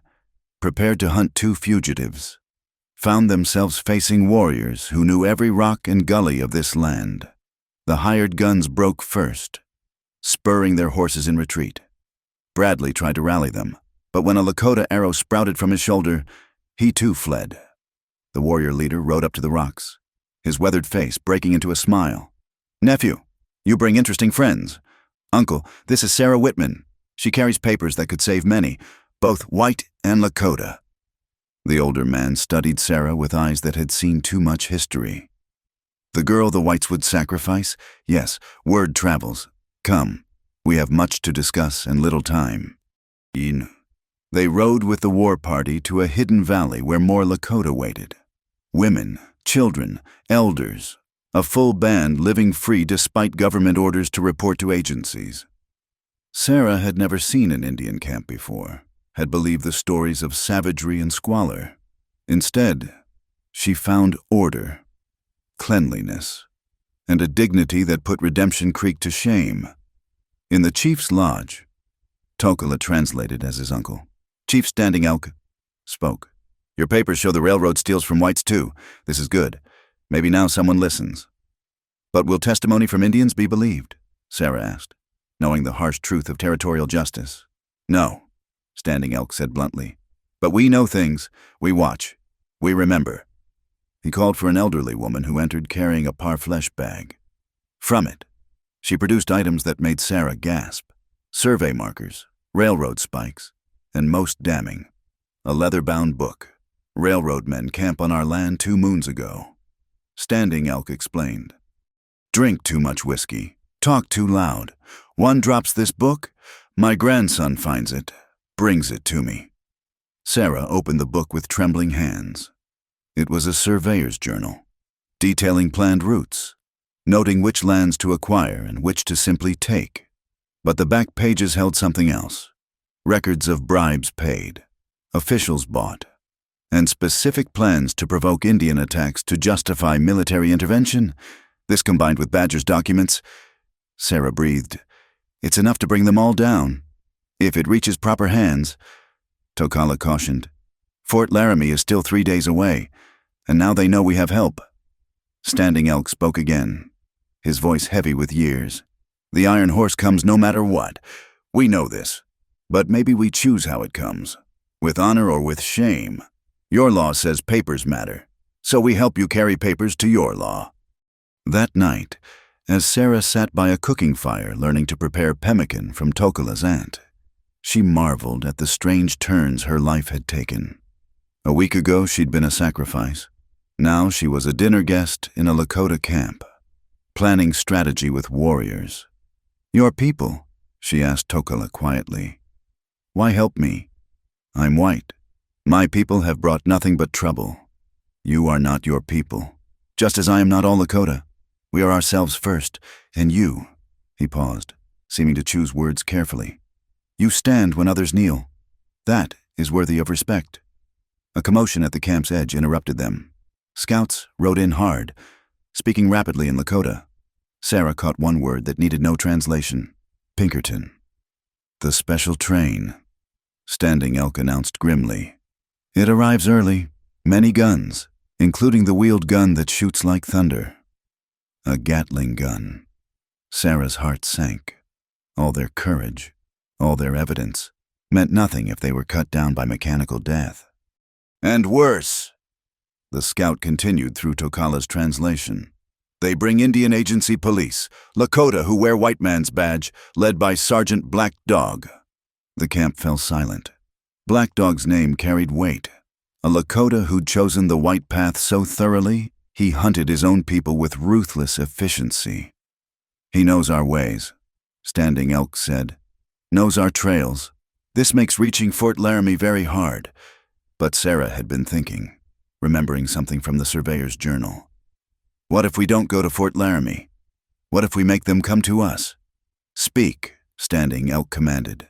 prepared to hunt 2 fugitives, found themselves facing warriors who knew every rock and gully of this land. The hired guns broke first, spurring their horses in retreat. Bradley tried to rally them, but when a Lakota arrow sprouted from his shoulder, he too fled. The warrior leader rode up to the rocks, his weathered face breaking into a smile. "Nephew, you bring interesting friends. Uncle, this is Sarah Whitman. She carries papers that could save many, both white and Lakota." The older man studied Sarah with eyes that had seen too much history. "The girl the whites would sacrifice? Yes, word travels. Come, we have much to discuss and little time." They rode with the war party to a hidden valley where more Lakota waited. Women, children, elders, a full band living free despite government orders to report to agencies. Sarah had never seen an Indian camp before, had believed the stories of savagery and squalor. Instead, she found order, cleanliness, and a dignity that put Redemption Creek to shame. In the chief's lodge, Tokala translated as his uncle, Chief Standing Elk, spoke. "Your papers show the railroad steals from whites too. This is good. Maybe now someone listens." "But will testimony from Indians be believed?" Sarah asked, knowing the harsh truth of territorial justice. "No," Standing Elk said bluntly. "But we know things. We watch. We remember. He called for an elderly woman who entered carrying a parfleche bag. From it, she produced items that made Sarah gasp. Survey markers, railroad spikes, and most damning, a leather-bound book. Railroad men camp on our land 2 moons ago. Standing Elk explained. Drink too much whiskey. Talk too loud. One drops this book. My grandson finds it. Brings it to me. Sarah opened the book with trembling hands. It was a surveyor's journal, detailing planned routes, noting which lands to acquire and which to simply take. But the back pages held something else. Records of bribes paid, officials bought, and specific plans to provoke Indian attacks to justify military intervention. This combined with Badger's documents. Sarah breathed. It's enough to bring them all down. If it reaches proper hands, Tokala cautioned. Fort Laramie is still 3 days away, and now they know we have help. Standing Elk spoke again, his voice heavy with years. The Iron Horse comes no matter what. We know this. But maybe we choose how it comes, with honor or with shame. Your law says papers matter, so we help you carry papers to your law. That night, as Sarah sat by a cooking fire learning to prepare pemmican from Tokala's aunt, she marveled at the strange turns her life had taken. A week ago, she'd been a sacrifice. Now she was a dinner guest in a Lakota camp, planning strategy with warriors. Your people, she asked Tokala quietly. Why help me? I'm white. My people have brought nothing but trouble. You are not your people, just as I am not all Lakota. We are ourselves first, and you, he paused, seeming to choose words carefully. You stand when others kneel. That is worthy of respect. A commotion at the camp's edge interrupted them. Scouts rode in hard, speaking rapidly in Lakota. Sarah caught one word that needed no translation. Pinkerton. The special train, Standing Elk announced grimly. It arrives early, many guns, including the wheeled gun that shoots like thunder. A Gatling gun. Sarah's heart sank. All their courage, all their evidence, meant nothing if they were cut down by mechanical death. And worse, the scout continued through Tokala's translation. They bring Indian Agency police, Lakota who wear white man's badge, led by Sergeant Black Dog. The camp fell silent. Black Dog's name carried weight. A Lakota who'd chosen the white path so thoroughly, he hunted his own people with ruthless efficiency. He knows our ways, Standing Elk said. Knows our trails. This makes reaching Fort Laramie very hard. But Sarah had been thinking, remembering something from the surveyor's journal. What if we don't go to Fort Laramie? What if we make them come to us? Speak, Standing Elk commanded.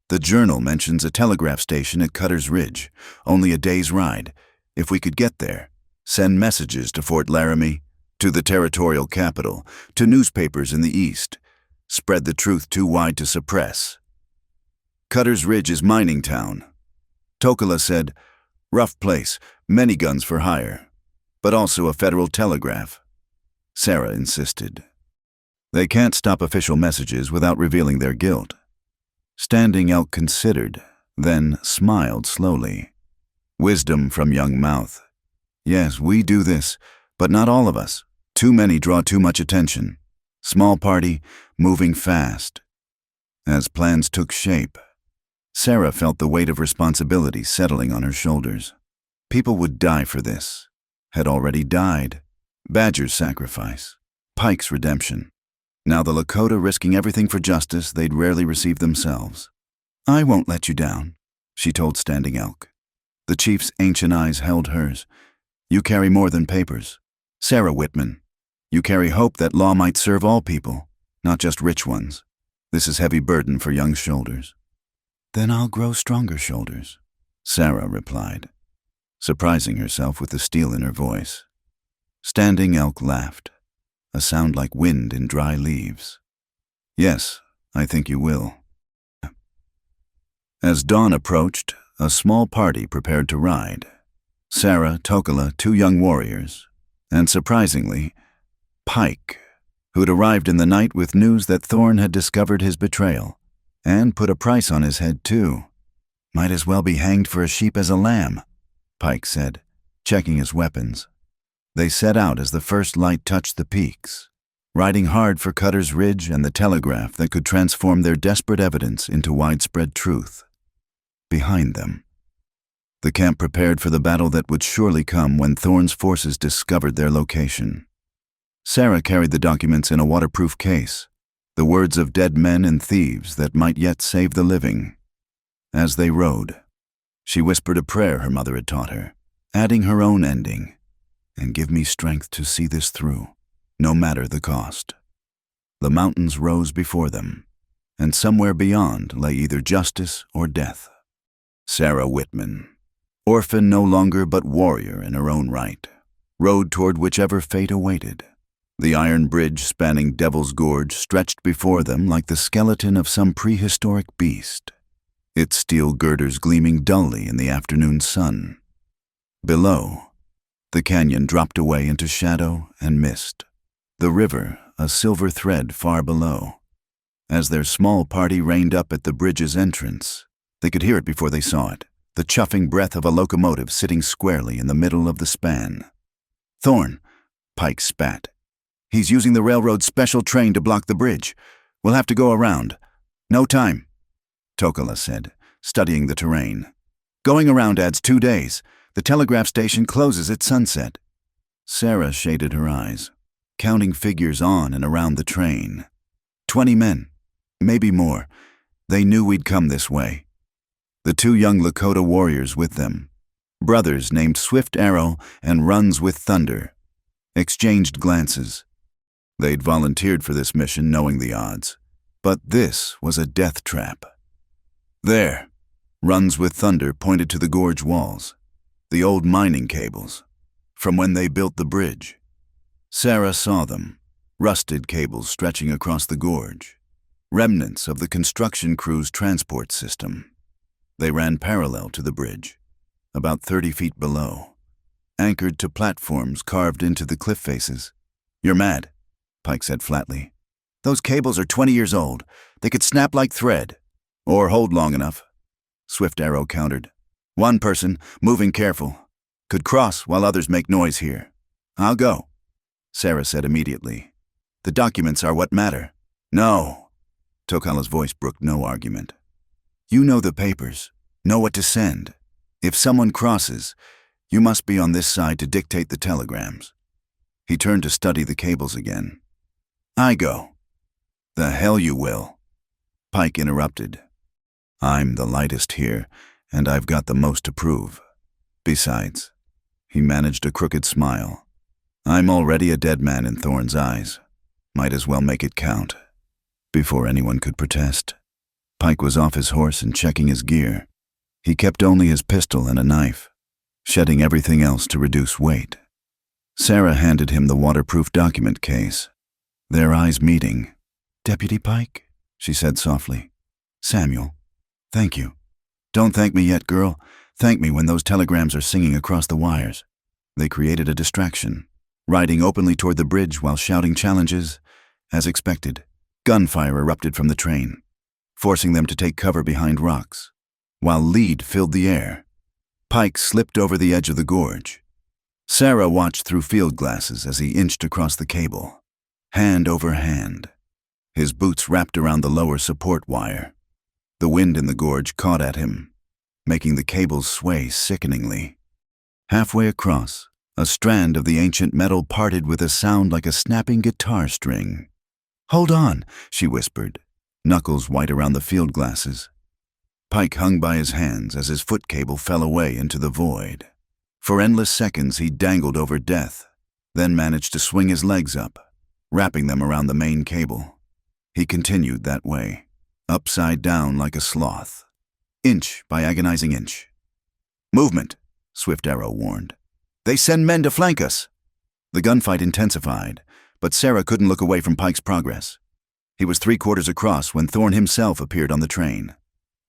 The journal mentions a telegraph station at Cutter's Ridge, only a day's ride. If we could get there, send messages to Fort Laramie, to the territorial capital, to newspapers in the east. Spread the truth too wide to suppress. Cutter's Ridge is mining town. Tokala said, rough place, many guns for hire, but also a federal telegraph. Sarah insisted. They can't stop official messages without revealing their guilt. Standing Elk considered, then smiled slowly. Wisdom from young mouth. Yes, we do this, but not all of us. Too many draw too much attention. Small party, moving fast. As plans took shape, Sarah felt the weight of responsibility settling on her shoulders. People would die for this. Had already died. Badger's sacrifice. Pike's redemption. Now the Lakota risking everything for justice they'd rarely receive themselves. I won't let you down, she told Standing Elk. The chief's ancient eyes held hers. You carry more than papers. Sarah Whitman, you carry hope that law might serve all people, not just rich ones. This is heavy burden for young shoulders. Then I'll grow stronger shoulders, Sarah replied, surprising herself with the steel in her voice. Standing Elk laughed, a sound like wind in dry leaves. Yes, I think you will. As dawn approached, a small party prepared to ride. Sarah, Tokala, 2 young warriors, and surprisingly, Pike, who'd arrived in the night with news that Thorne had discovered his betrayal, and put a price on his head too. Might as well be hanged for a sheep as a lamb, Pike said. checking his weapons. They set out as the first light touched the peaks, riding hard for Cutter's Ridge and the telegraph that could transform their desperate evidence into widespread truth. Behind them, the camp prepared for the battle that would surely come when Thorne's forces discovered their location. Sarah carried the documents in a waterproof case, the words of dead men and thieves that might yet save the living. As they rode, she whispered a prayer her mother had taught her, adding her own ending, "And give me strength to see this through, no matter the cost." The mountains rose before them, and somewhere beyond lay either justice or death. Sarah Whitman, orphan no longer but warrior in her own right, rode toward whichever fate awaited. The iron bridge spanning Devil's Gorge stretched before them like the skeleton of some prehistoric beast, its steel girders gleaming dully in the afternoon sun. Below, the canyon dropped away into shadow and mist, the river a silver thread far below. As their small party reined up at the bridge's entrance, they could hear it before they saw it, the chuffing breath of a locomotive sitting squarely in the middle of the span. "Thorne," Pike spat. "He's using the railroad's special train to block the bridge. We'll have to go around." "No time," Tokala said, studying the terrain. "Going around adds 2 days. The telegraph station closes at sunset." Sarah shaded her eyes, counting figures on and around the train. 20 men, maybe more. They knew we'd come this way. The 2 young Lakota warriors with them, brothers named Swift Arrow and Runs with Thunder, exchanged glances. They'd volunteered for this mission knowing the odds, but this was a death trap. There, Runs with Thunder pointed to the gorge walls, the old mining cables, from when they built the bridge. Sarah saw them, rusted cables stretching across the gorge, remnants of the construction crew's transport system. They ran parallel to the bridge, about 30 feet below, anchored to platforms carved into the cliff faces. "You're mad," Pike said flatly. "Those cables are 20 years old. They could snap like thread. Or hold long enough," Swift Arrow countered. "One person, moving careful, could cross while others make noise here." "I'll go," Sarah said immediately. "The documents are what matter." "No," Tokala's voice brooked no argument. "You know the papers, know what to send. If someone crosses, you must be on this side to dictate the telegrams." He turned to study the cables again. "I go." "The hell you will," Pike interrupted. "I'm the lightest here, and I've got the most to prove. Besides," he managed a crooked smile, "I'm already a dead man in Thorne's eyes. Might as well make it count." Before anyone could protest, Pike was off his horse and checking his gear. He kept only his pistol and a knife, shedding everything else to reduce weight. Sarah handed him the waterproof document case, their eyes meeting. "Deputy Pike," she said softly. "Samuel, thank you. Don't thank me yet, girl. Thank me when those telegrams are singing across the wires." They created a distraction, riding openly toward the bridge while shouting challenges. As expected, gunfire erupted from the train, forcing them to take cover behind rocks, while lead filled the air. Pike slipped over the edge of the gorge. Sarah watched through field glasses as he inched across the cable, hand over hand, his boots wrapped around the lower support wire. The wind in the gorge caught at him, making the cables sway sickeningly. Halfway across, a strand of the ancient metal parted with a sound like a snapping guitar string. "Hold on," she whispered, knuckles white around the field glasses. Pike hung by his hands as his foot cable fell away into the void. For endless seconds he dangled over death, then managed to swing his legs up, wrapping them around the main cable. He continued that way, upside down like a sloth, inch by agonizing inch. "Movement," Swift Arrow warned. "They send men to flank us." The gunfight intensified, but Sarah couldn't look away from Pike's progress. He was 3/4 across when Thorne himself appeared on the train,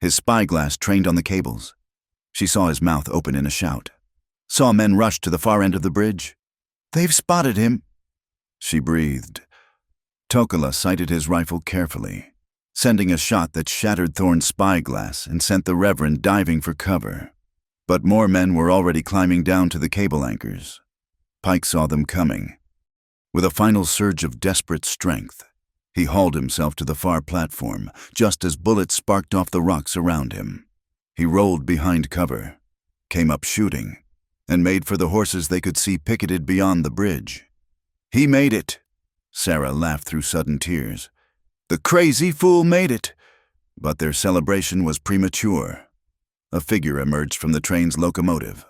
his spyglass trained on the cables. She saw his mouth open in a shout. Saw men rush to the far end of the bridge. "They've spotted him," she breathed. Tokala sighted his rifle carefully, sending a shot that shattered Thorne's spyglass and sent the Reverend diving for cover. But more men were already climbing down to the cable anchors. Pike saw them coming. With a final surge of desperate strength, he hauled himself to the far platform just as bullets sparked off the rocks around him. He rolled behind cover, came up shooting, and made for the horses they could see picketed beyond the bridge. "He made it!" Sarah laughed through sudden tears. "The crazy fool made it!" But their celebration was premature. A figure emerged from the train's locomotive.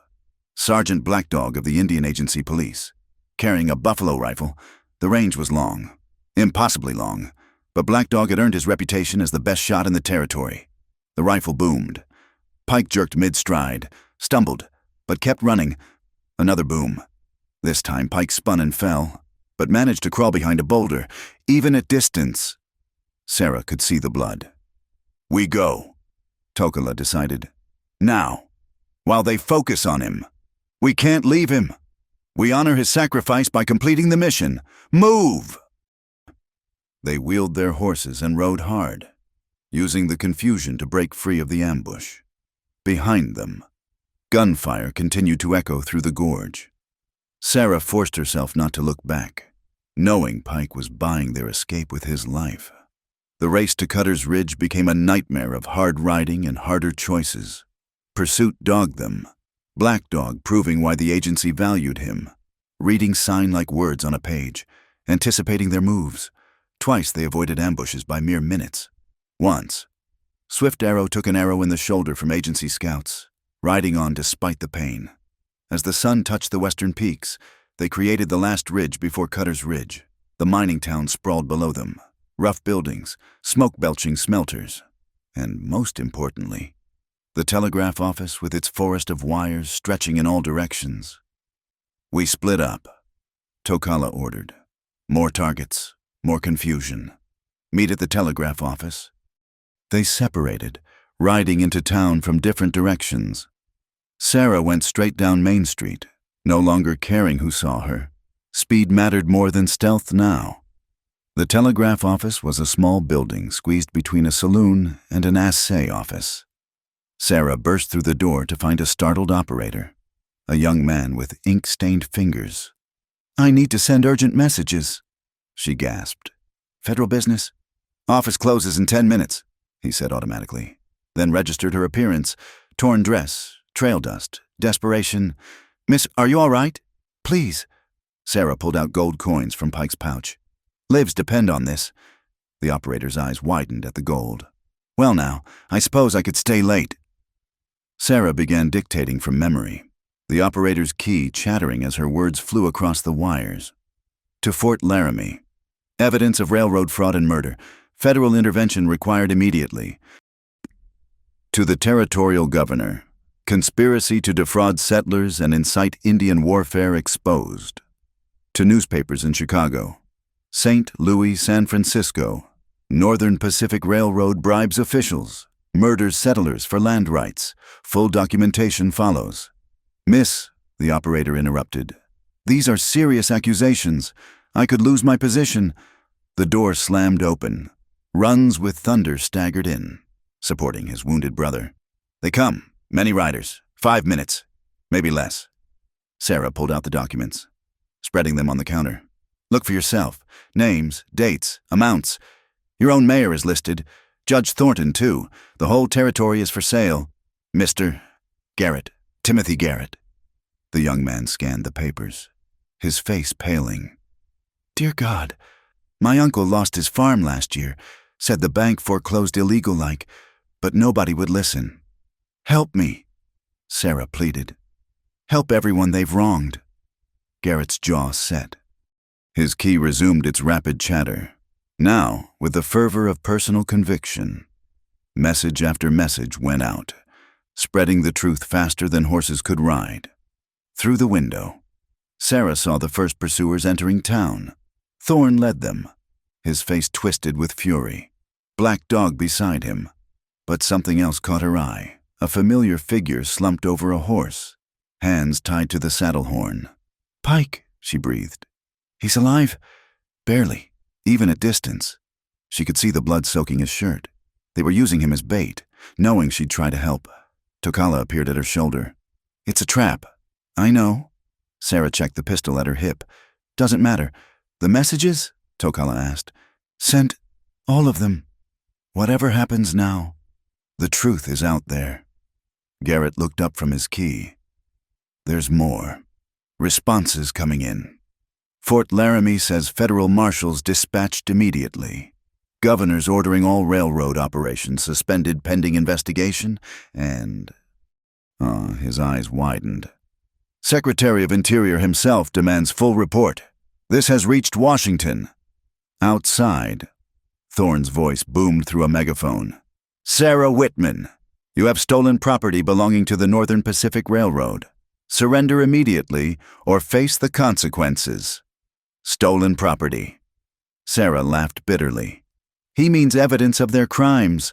Sergeant Black Dog of the Indian Agency Police. Carrying a buffalo rifle, the range was long. Impossibly long, but Black Dog had earned his reputation as the best shot in the territory. The rifle boomed. Pike jerked mid-stride, stumbled, but kept running. Another boom. This time Pike spun and fell, but managed to crawl behind a boulder, even at distance. Sarah could see the blood. "We go," Tokala decided. "Now, while they focus on him. We can't leave him. We honor his sacrifice by completing the mission. Move!" They wheeled their horses and rode hard, using the confusion to break free of the ambush. Behind them, gunfire continued to echo through the gorge. Sarah forced herself not to look back, knowing Pike was buying their escape with his life. The race to Cutter's Ridge became a nightmare of hard riding and harder choices. Pursuit dogged them, Black Dog proving why the agency valued him, reading sign-like words on a page, anticipating their moves. Twice they avoided ambushes by mere minutes. Once, Swift Arrow took an arrow in the shoulder from agency scouts, riding on despite the pain. As the sun touched the western peaks, they created the last ridge before Cutter's Ridge. The mining town sprawled below them, rough buildings, smoke-belching smelters, and most importantly, the telegraph office with its forest of wires stretching in all directions. "We split up," Tokala ordered. "More targets, more confusion. Meet at the telegraph office." They separated, riding into town from different directions. Sarah went straight down Main Street, no longer caring who saw her. Speed mattered more than stealth now. The telegraph office was a small building squeezed between a saloon and an assay office. Sarah burst through the door to find a startled operator, a young man with ink-stained fingers. "I need to send urgent messages," she gasped. "Federal business?" "Office closes in 10 minutes, he said automatically, then registered her appearance, torn dress, trail dust, desperation. "Miss, are you all right? Please." Sarah pulled out gold coins from Pike's pouch. "Lives depend on this." The operator's eyes widened at the gold. "Well now, I suppose I could stay late." Sarah began dictating from memory, the operator's key chattering as her words flew across the wires. "To Fort Laramie. Evidence of railroad fraud and murder. Federal intervention required immediately. To the territorial governor. Conspiracy to defraud settlers and incite Indian warfare exposed. To newspapers in Chicago. St. Louis, San Francisco. Northern Pacific Railroad bribes officials. Murders settlers for land rights. Full documentation follows." "Miss," the operator interrupted, "these are serious accusations. I could lose my position." The door slammed open. Runs with Thunder staggered in, supporting his wounded brother. "They come. Many riders. 5 minutes. Maybe less." Sarah pulled out the documents, spreading them on the counter. "Look for yourself. Names, dates, amounts. Your own mayor is listed. Judge Thornton, too. The whole territory is for sale. Mr. Garrett. Timothy Garrett." The young man scanned the papers, his face paling. "Dear God, my uncle lost his farm last year, said the bank foreclosed illegal-like, but nobody would listen. Help me," Sarah pleaded. "Help everyone they've wronged." Garrett's jaw set. His key resumed its rapid chatter, now with the fervor of personal conviction. Message after message went out, spreading the truth faster than horses could ride. Through the window, Sarah saw the first pursuers entering town. Thorne led them, his face twisted with fury. Black Dog beside him. But something else caught her eye, a familiar figure slumped over a horse, hands tied to the saddle horn. "Pike," she breathed. "He's alive?" "Barely, even at distance." She could see the blood soaking his shirt. They were using him as bait, knowing she'd try to help. Tokala appeared at her shoulder. It's a trap. I know. Sarah checked the pistol at her hip. Doesn't matter. The messages? Tokala asked. Sent all of them. Whatever happens now, the truth is out there. Garrett looked up from his key. There's more. Responses coming in. Fort Laramie says federal marshals dispatched immediately. Governors ordering all railroad operations suspended pending investigation, and... his eyes widened. Secretary of Interior himself demands full report. This has reached Washington. Outside, Thorne's voice boomed through a megaphone. Sarah Whitman, you have stolen property belonging to the Northern Pacific Railroad. Surrender immediately or face the consequences. Stolen property. Sarah laughed bitterly. He means evidence of their crimes.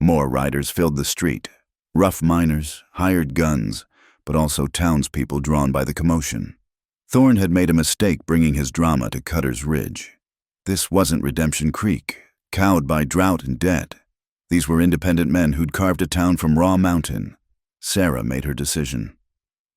More riders filled the street. Rough miners, hired guns, but also townspeople drawn by the commotion. Thorne had made a mistake bringing his drama to Cutter's Ridge. This wasn't Redemption Creek, cowed by drought and debt. These were independent men who'd carved a town from raw mountain. Sarah made her decision.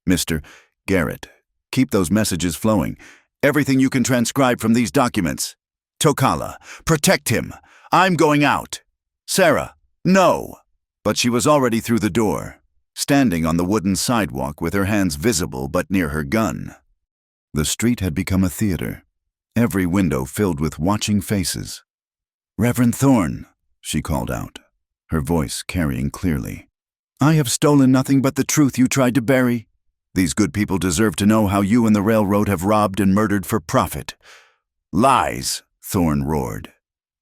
Mr. Garrett, keep those messages flowing. Everything you can transcribe from these documents. Tokala, protect him. I'm going out. Sarah, no. But she was already through the door, standing on the wooden sidewalk with her hands visible but near her gun. The street had become a theater, every window filled with watching faces. Reverend Thorne, she called out, her voice carrying clearly. I have stolen nothing but the truth you tried to bury. These good people deserve to know how you and the railroad have robbed and murdered for profit. Lies, Thorne roared.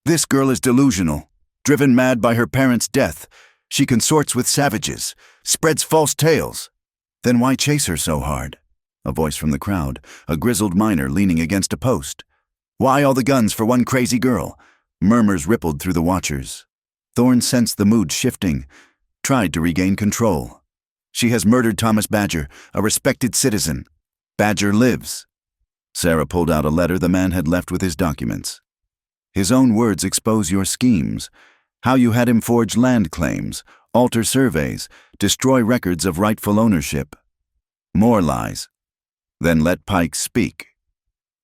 This girl is delusional, driven mad by her parents' death. She consorts with savages, spreads false tales. Then why chase her so hard? A voice from the crowd, a grizzled miner leaning against a post. Why all the guns for one crazy girl? Murmurs rippled through the watchers. Thorne sensed the mood shifting, tried to regain control. She has murdered Thomas Badger, a respected citizen. Badger lives. Sarah pulled out a letter the man had left with his documents. His own words expose your schemes, how you had him forge land claims, alter surveys, destroy records of rightful ownership. More lies. Then let Pike speak.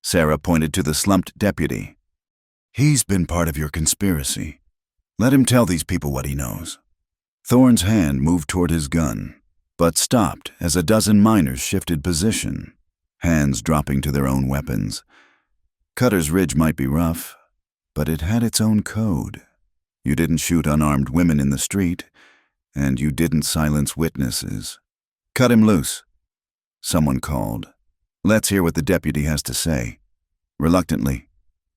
Sarah pointed to the slumped deputy. He's been part of your conspiracy. Let him tell these people what he knows. Thorne's hand moved toward his gun, but stopped as a dozen miners shifted position, hands dropping to their own weapons. Cutter's Ridge might be rough, but it had its own code. You didn't shoot unarmed women in the street, and you didn't silence witnesses. Cut him loose. Someone called. Let's hear what the deputy has to say. Reluctantly,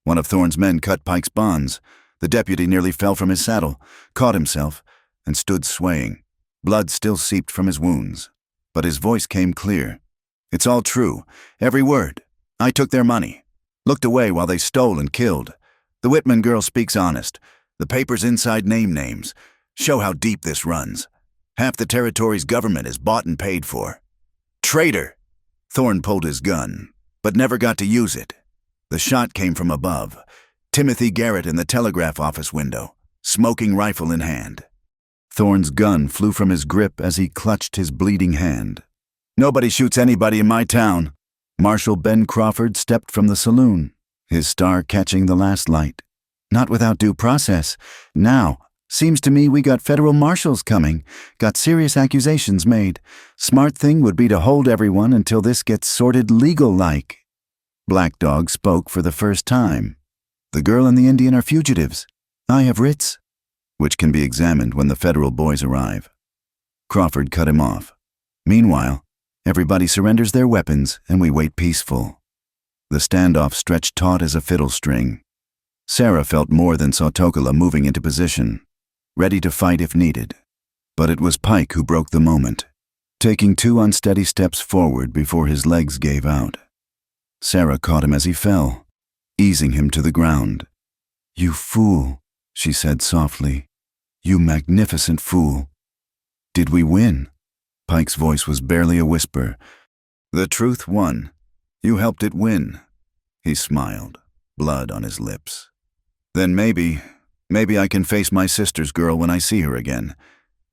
one of Thorne's men cut Pike's bonds. The deputy nearly fell from his saddle, caught himself, and stood swaying. Blood still seeped from his wounds, but his voice came clear. It's all true, every word. I took their money, looked away while they stole and killed. The Whitman girl speaks honest. The papers inside name names. Show how deep this runs. Half the territory's government is bought and paid for. Traitor! Thorne pulled his gun, but never got to use it. The shot came from above. Timothy Garrett in the telegraph office window, smoking rifle in hand. Thorne's gun flew from his grip as he clutched his bleeding hand. Nobody shoots anybody in my town. Marshal Ben Crawford stepped from the saloon, his star catching the last light. Not without due process. Now, seems to me we got federal marshals coming, got serious accusations made. Smart thing would be to hold everyone until this gets sorted legal-like. Black Dog spoke for the first time. The girl and the Indian are fugitives. I have writs, which can be examined when the federal boys arrive. Crawford cut him off. Meanwhile, everybody surrenders their weapons and we wait peaceful. The standoff stretched taut as a fiddle string. Sarah felt more than saw Tokala moving into position, ready to fight if needed. But it was Pike who broke the moment, taking 2 unsteady steps forward before his legs gave out. Sarah caught him as he fell, easing him to the ground. You fool, she said softly. You magnificent fool. Did we win? Pike's voice was barely a whisper. The truth won. You helped it win. He smiled, blood on his lips. Then maybe I can face my sister's girl when I see her again.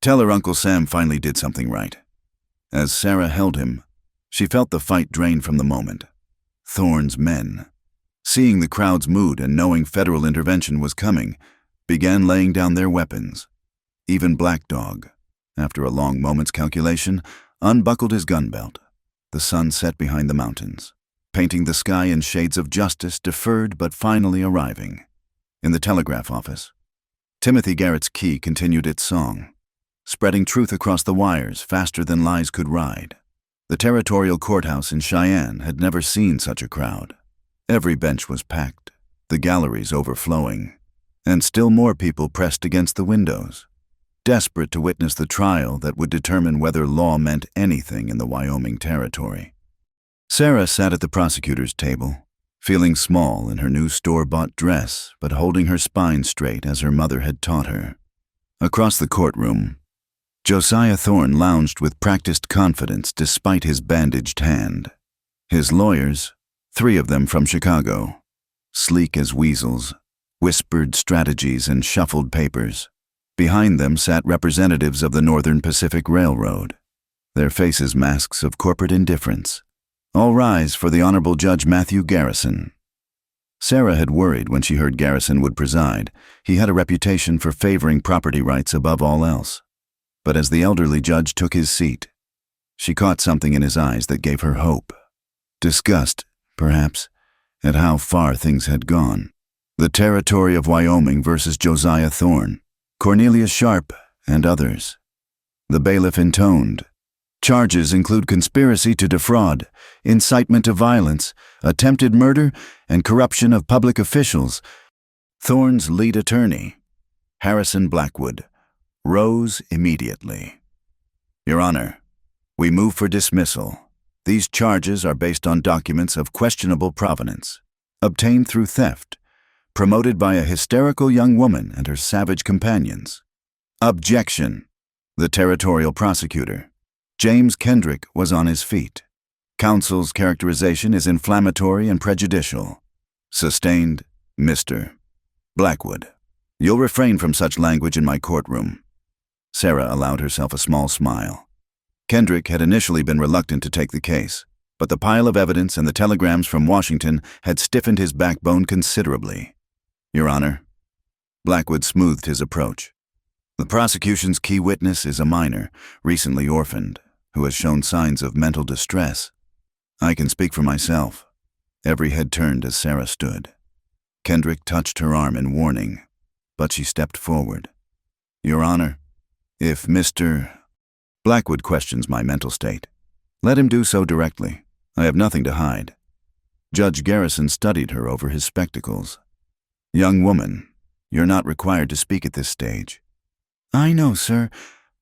Tell her Uncle Sam finally did something right. As Sarah held him, she felt the fight drain from the moment. Thorne's men, seeing the crowd's mood and knowing federal intervention was coming, began laying down their weapons. Even Black Dog, after a long moment's calculation, unbuckled his gun belt. The sun set behind the mountains, painting the sky in shades of justice deferred but finally arriving. In the telegraph office, Timothy Garrett's key continued its song, spreading truth across the wires faster than lies could ride. The territorial courthouse in Cheyenne had never seen such a crowd. Every bench was packed, the galleries overflowing, and still more people pressed against the windows, desperate to witness the trial that would determine whether law meant anything in the Wyoming territory. Sarah sat at the prosecutor's table, feeling small in her new store-bought dress, but holding her spine straight as her mother had taught her. Across the courtroom, Josiah Thorne lounged with practiced confidence despite his bandaged hand. His lawyers, 3 of them from Chicago, sleek as weasels, whispered strategies and shuffled papers. Behind them sat representatives of the Northern Pacific Railroad, their faces masks of corporate indifference. All rise for the Honorable Judge Matthew Garrison. Sarah had worried when she heard Garrison would preside. He had a reputation for favoring property rights above all else. But as the elderly judge took his seat, she caught something in his eyes that gave her hope. Disgust, perhaps, at how far things had gone. The territory of Wyoming versus Josiah Thorne, Cornelius Sharp, and others. The bailiff intoned. Charges include conspiracy to defraud, incitement to violence, attempted murder, and corruption of public officials. Thorne's lead attorney, Harrison Blackwood, rose immediately. Your Honor, we move for dismissal. These charges are based on documents of questionable provenance, obtained through theft, promoted by a hysterical young woman and her savage companions. Objection. The territorial prosecutor, James Kendrick, was on his feet. Counsel's characterization is inflammatory and prejudicial. Sustained, Mr. Blackwood. You'll refrain from such language in my courtroom. Sarah allowed herself a small smile. Kendrick had initially been reluctant to take the case, but the pile of evidence and the telegrams from Washington had stiffened his backbone considerably. Your Honor. Blackwood smoothed his approach. The prosecution's key witness is a minor, recently orphaned, who has shown signs of mental distress. I can speak for myself. Every head turned as Sarah stood. Kendrick touched her arm in warning, but she stepped forward. Your Honor, if Mr. Blackwood questions my mental state, let him do so directly. I have nothing to hide. Judge Garrison studied her over his spectacles. Young woman, you're not required to speak at this stage. I know, sir,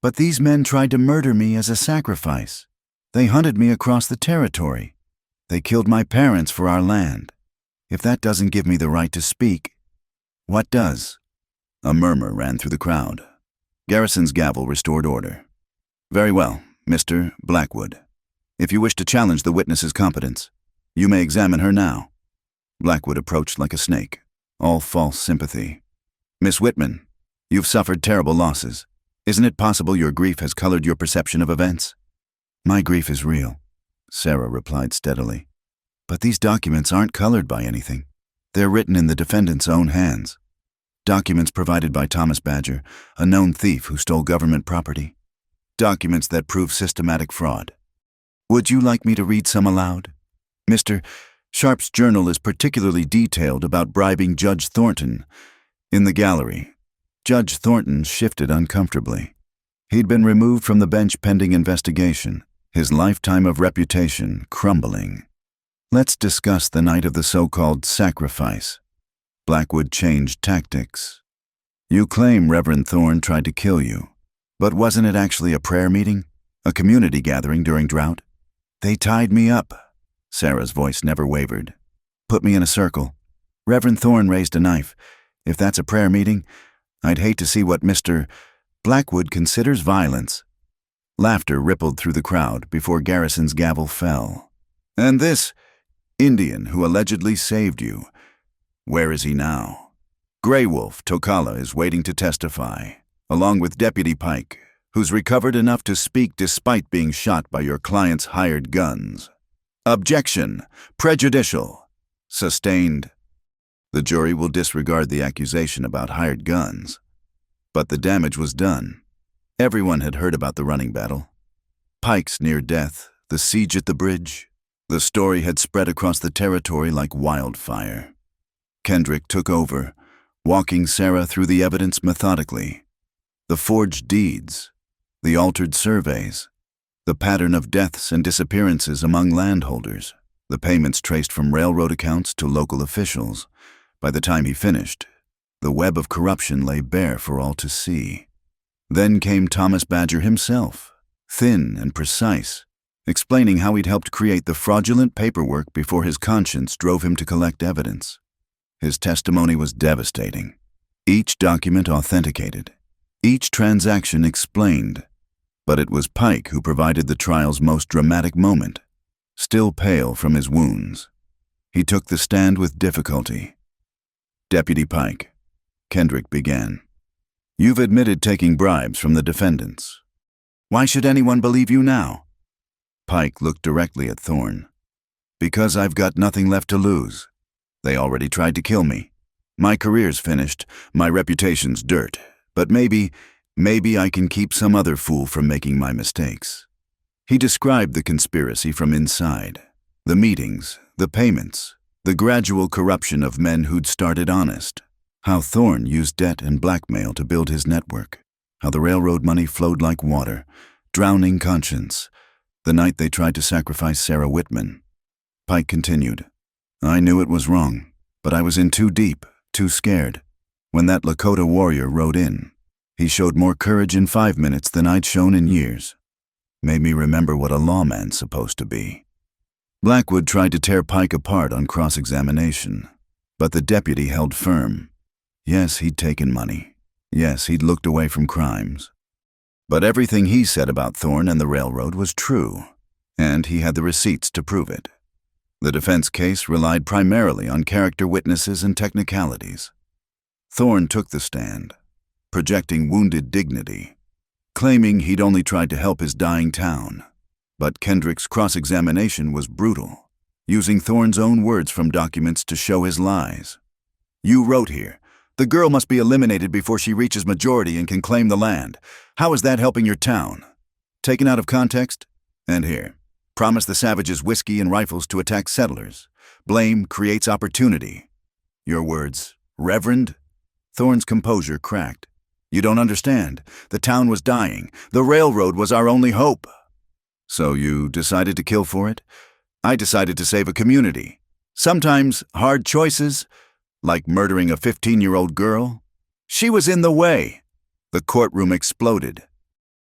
but these men tried to murder me as a sacrifice. They hunted me across the territory. They killed my parents for our land. If that doesn't give me the right to speak, what does? A murmur ran through the crowd. Garrison's gavel restored order. Very well, Mr. Blackwood. If you wish to challenge the witness's competence, you may examine her now. Blackwood approached like a snake, all false sympathy. Miss Whitman, you've suffered terrible losses. Isn't it possible your grief has colored your perception of events? My grief is real, Sarah replied steadily. But these documents aren't colored by anything. They're written in the defendant's own hands. Documents provided by Thomas Badger, a known thief who stole government property. Documents that prove systematic fraud. Would you like me to read some aloud? Mr. Sharp's journal is particularly detailed about bribing Judge Thornton. In the gallery, Judge Thornton shifted uncomfortably. He'd been removed from the bench pending investigation, his lifetime of reputation crumbling. Let's discuss the night of the so-called sacrifice. Blackwood changed tactics. You claim Reverend Thorne tried to kill you, but wasn't it actually a prayer meeting? A community gathering during drought? They tied me up. Sarah's voice never wavered. Put me in a circle. Reverend Thorne raised a knife. If that's a prayer meeting, I'd hate to see what Mr. Blackwood considers violence. Laughter rippled through the crowd before Garrison's gavel fell. And this Indian who allegedly saved you, where is he now? Grey Wolf Tokala is waiting to testify, along with Deputy Pike, who's recovered enough to speak despite being shot by your client's hired guns. Objection. Prejudicial. Sustained. The jury will disregard the accusation about hired guns. But the damage was done. Everyone had heard about the running battle. Pike's near death, the siege at the bridge. The story had spread across the territory like wildfire. Kendrick took over, walking Sarah through the evidence methodically. The forged deeds, the altered surveys, the pattern of deaths and disappearances among landholders, the payments traced from railroad accounts to local officials. By the time he finished, the web of corruption lay bare for all to see. Then came Thomas Badger himself, thin and precise, explaining how he'd helped create the fraudulent paperwork before his conscience drove him to collect evidence. His testimony was devastating. Each document authenticated, each transaction explained. But it was Pike who provided the trial's most dramatic moment. Still pale from his wounds, he took the stand with difficulty. Deputy Pike, Kendrick began. You've admitted taking bribes from the defendants. Why should anyone believe you now? Pike looked directly at Thorne. Because I've got nothing left to lose. They already tried to kill me. My career's finished, my reputation's dirt, but maybe I can keep some other fool from making my mistakes. He described the conspiracy from inside, the meetings, the payments, the gradual corruption of men who'd started honest, how Thorne used debt and blackmail to build his network, how the railroad money flowed like water, drowning conscience, the night they tried to sacrifice Sarah Whitman. Pike continued, I knew it was wrong, but I was in too deep, too scared. When that Lakota warrior rode in, he showed more courage in 5 minutes than I'd shown in years. Made me remember what a lawman's supposed to be. Blackwood tried to tear Pike apart on cross-examination, but the deputy held firm. Yes, he'd taken money. Yes, he'd looked away from crimes. But everything he said about Thorne and the railroad was true, and he had the receipts to prove it. The defense case relied primarily on character witnesses and technicalities. Thorne took the stand, projecting wounded dignity, claiming he'd only tried to help his dying town. But Kendrick's cross-examination was brutal, using Thorne's own words from documents to show his lies. You wrote here, the girl must be eliminated before she reaches majority and can claim the land. How is that helping your town? Taken out of context? And here, promise the savages whiskey and rifles to attack settlers. Blame creates opportunity. Your words, Reverend? Thorne's composure cracked. You don't understand. The town was dying. The railroad was our only hope. So you decided to kill for it? I decided to save a community. Sometimes hard choices, like murdering a 15-year-old girl. She was in the way. The courtroom exploded.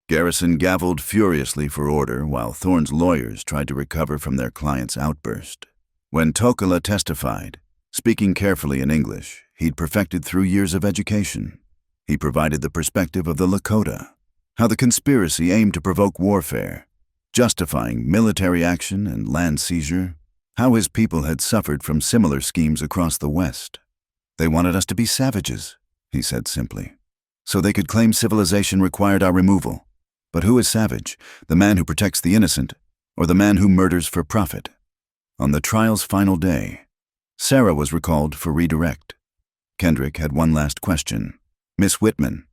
Garrison gavelled furiously for order while Thorne's lawyers tried to recover from their client's outburst. When Tokala testified, speaking carefully in English, he'd perfected through years of education. He provided the perspective of the Lakota, how the conspiracy aimed to provoke warfare, justifying military action and land seizure, how his people had suffered from similar schemes across the West. They wanted us to be savages, he said simply, so they could claim civilization required our removal. But who is savage, the man who protects the innocent, or the man who murders for profit? On the trial's final day, Sarah was recalled for redirect. Kendrick had one last question. Miss Whitman,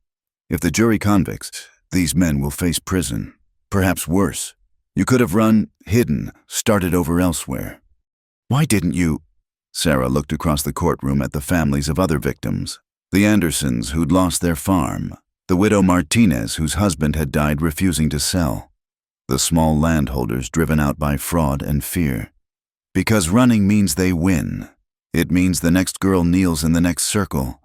if the jury convicts, these men will face prison, perhaps worse. You could have run, hidden, started over elsewhere. Why didn't you? Sarah looked across the courtroom at the families of other victims, the Andersons who'd lost their farm, the widow Martinez whose husband had died refusing to sell, the small landholders driven out by fraud and fear. Because running means they win. It means the next girl kneels in the next circle.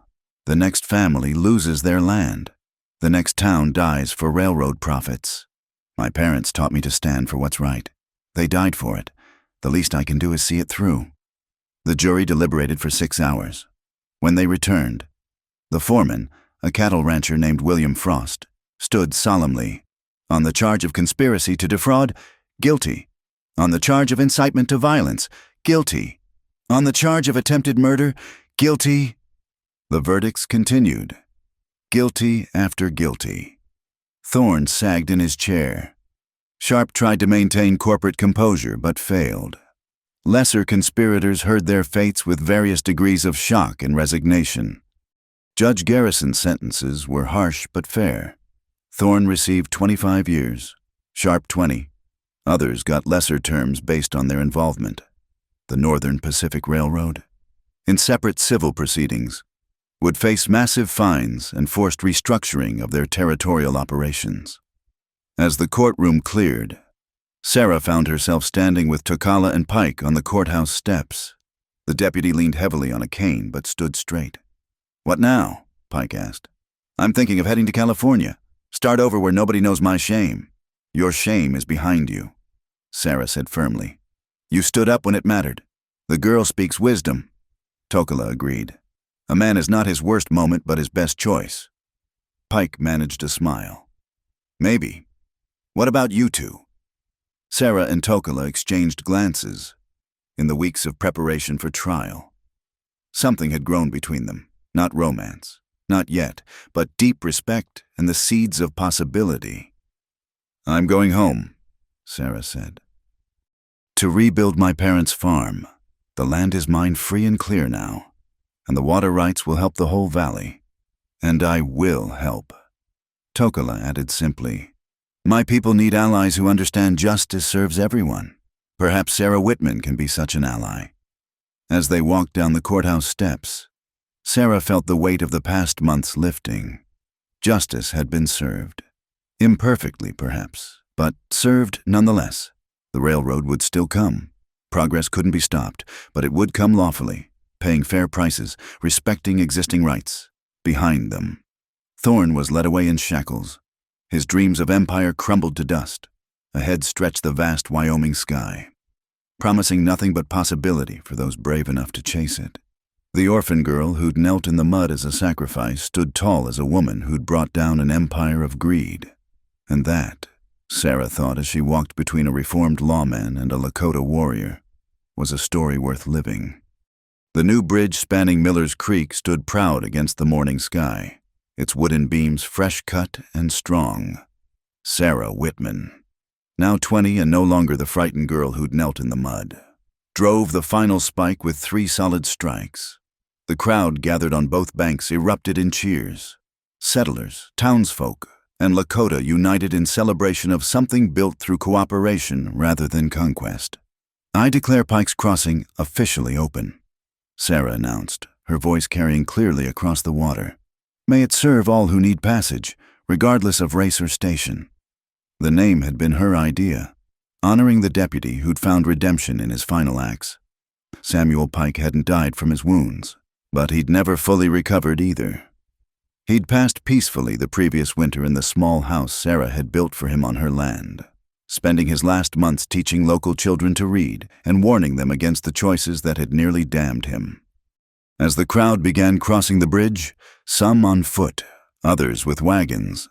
The next family loses their land. The next town dies for railroad profits. My parents taught me to stand for what's right. They died for it. The least I can do is see it through. The jury deliberated for 6 hours. When they returned, the foreman, a cattle rancher named William Frost, stood solemnly. On the charge of conspiracy to defraud, guilty. On the charge of incitement to violence, guilty. On the charge of attempted murder, guilty. The verdicts continued. Guilty after guilty. Thorne sagged in his chair. Sharp tried to maintain corporate composure, but failed. Lesser conspirators heard their fates with various degrees of shock and resignation. Judge Garrison's sentences were harsh but fair. Thorne received 25 years, Sharp 20. Others got lesser terms based on their involvement. The Northern Pacific Railroad, in separate civil proceedings, would face massive fines and forced restructuring of their territorial operations. As the courtroom cleared, Sarah found herself standing with Tokala and Pike on the courthouse steps. The deputy leaned heavily on a cane but stood straight. "What now?" Pike asked. "I'm thinking of heading to California. Start over where nobody knows my shame." "Your shame is behind you," Sarah said firmly. "You stood up when it mattered. The girl speaks wisdom." Tokala agreed. "A man is not his worst moment but his best choice." Pike managed a smile. "Maybe. What about you two?" Sarah and Tokala exchanged glances. In the weeks of preparation for trial, something had grown between them. Not romance, not yet, but deep respect and the seeds of possibility. "I'm going home," Sarah said. "To rebuild my parents' farm. The land is mine free and clear now, and the water rights will help the whole valley. And I will help." Tokala added simply, "My people need allies who understand justice serves everyone. Perhaps Sarah Whitman can be such an ally." As they walked down the courthouse steps, Sarah felt the weight of the past months lifting. Justice had been served. Imperfectly, perhaps, but served nonetheless. The railroad would still come. Progress couldn't be stopped, but it would come lawfully, paying fair prices, respecting existing rights. Behind them, Thorne was led away in shackles. His dreams of empire crumbled to dust. Ahead stretched the vast Wyoming sky, promising nothing but possibility for those brave enough to chase it. The orphan girl who'd knelt in the mud as a sacrifice stood tall as a woman who'd brought down an empire of greed. And that, Sarah thought as she walked between a reformed lawman and a Lakota warrior, was a story worth living. The new bridge spanning Miller's Creek stood proud against the morning sky, its wooden beams fresh cut and strong. Sarah Whitman, now 20 and no longer the frightened girl who'd knelt in the mud, drove the final spike with 3 solid strikes. The crowd gathered on both banks erupted in cheers. Settlers, townsfolk, and Lakota united in celebration of something built through cooperation rather than conquest. "I declare Pike's Crossing officially open," Sarah announced, her voice carrying clearly across the water. "May it serve all who need passage, regardless of race or station." The name had been her idea, honoring the deputy who'd found redemption in his final acts. Samuel Pike hadn't died from his wounds, but he'd never fully recovered either. He'd passed peacefully the previous winter in the small house Sarah had built for him on her land, spending his last months teaching local children to read and warning them against the choices that had nearly damned him. As the crowd began crossing the bridge, some on foot, others with wagons,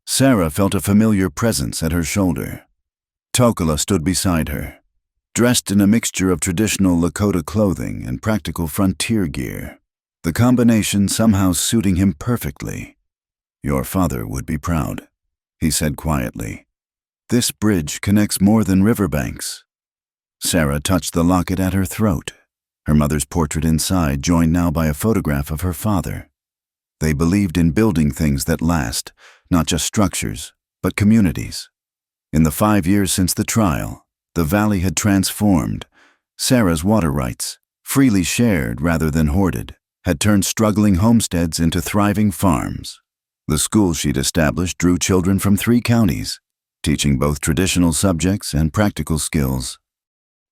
Sarah felt a familiar presence at her shoulder. Tokala stood beside her, dressed in a mixture of traditional Lakota clothing and practical frontier gear, the combination somehow suiting him perfectly. "Your father would be proud," he said quietly. "This bridge connects more than riverbanks." Sarah touched the locket at her throat, her mother's portrait inside joined now by a photograph of her father. They believed in building things that last, not just structures, but communities. In the 5 years since the trial, the valley had transformed. Sarah's water rights, freely shared rather than hoarded, had turned struggling homesteads into thriving farms. The school she'd established drew children from 3 counties, teaching both traditional subjects and practical skills.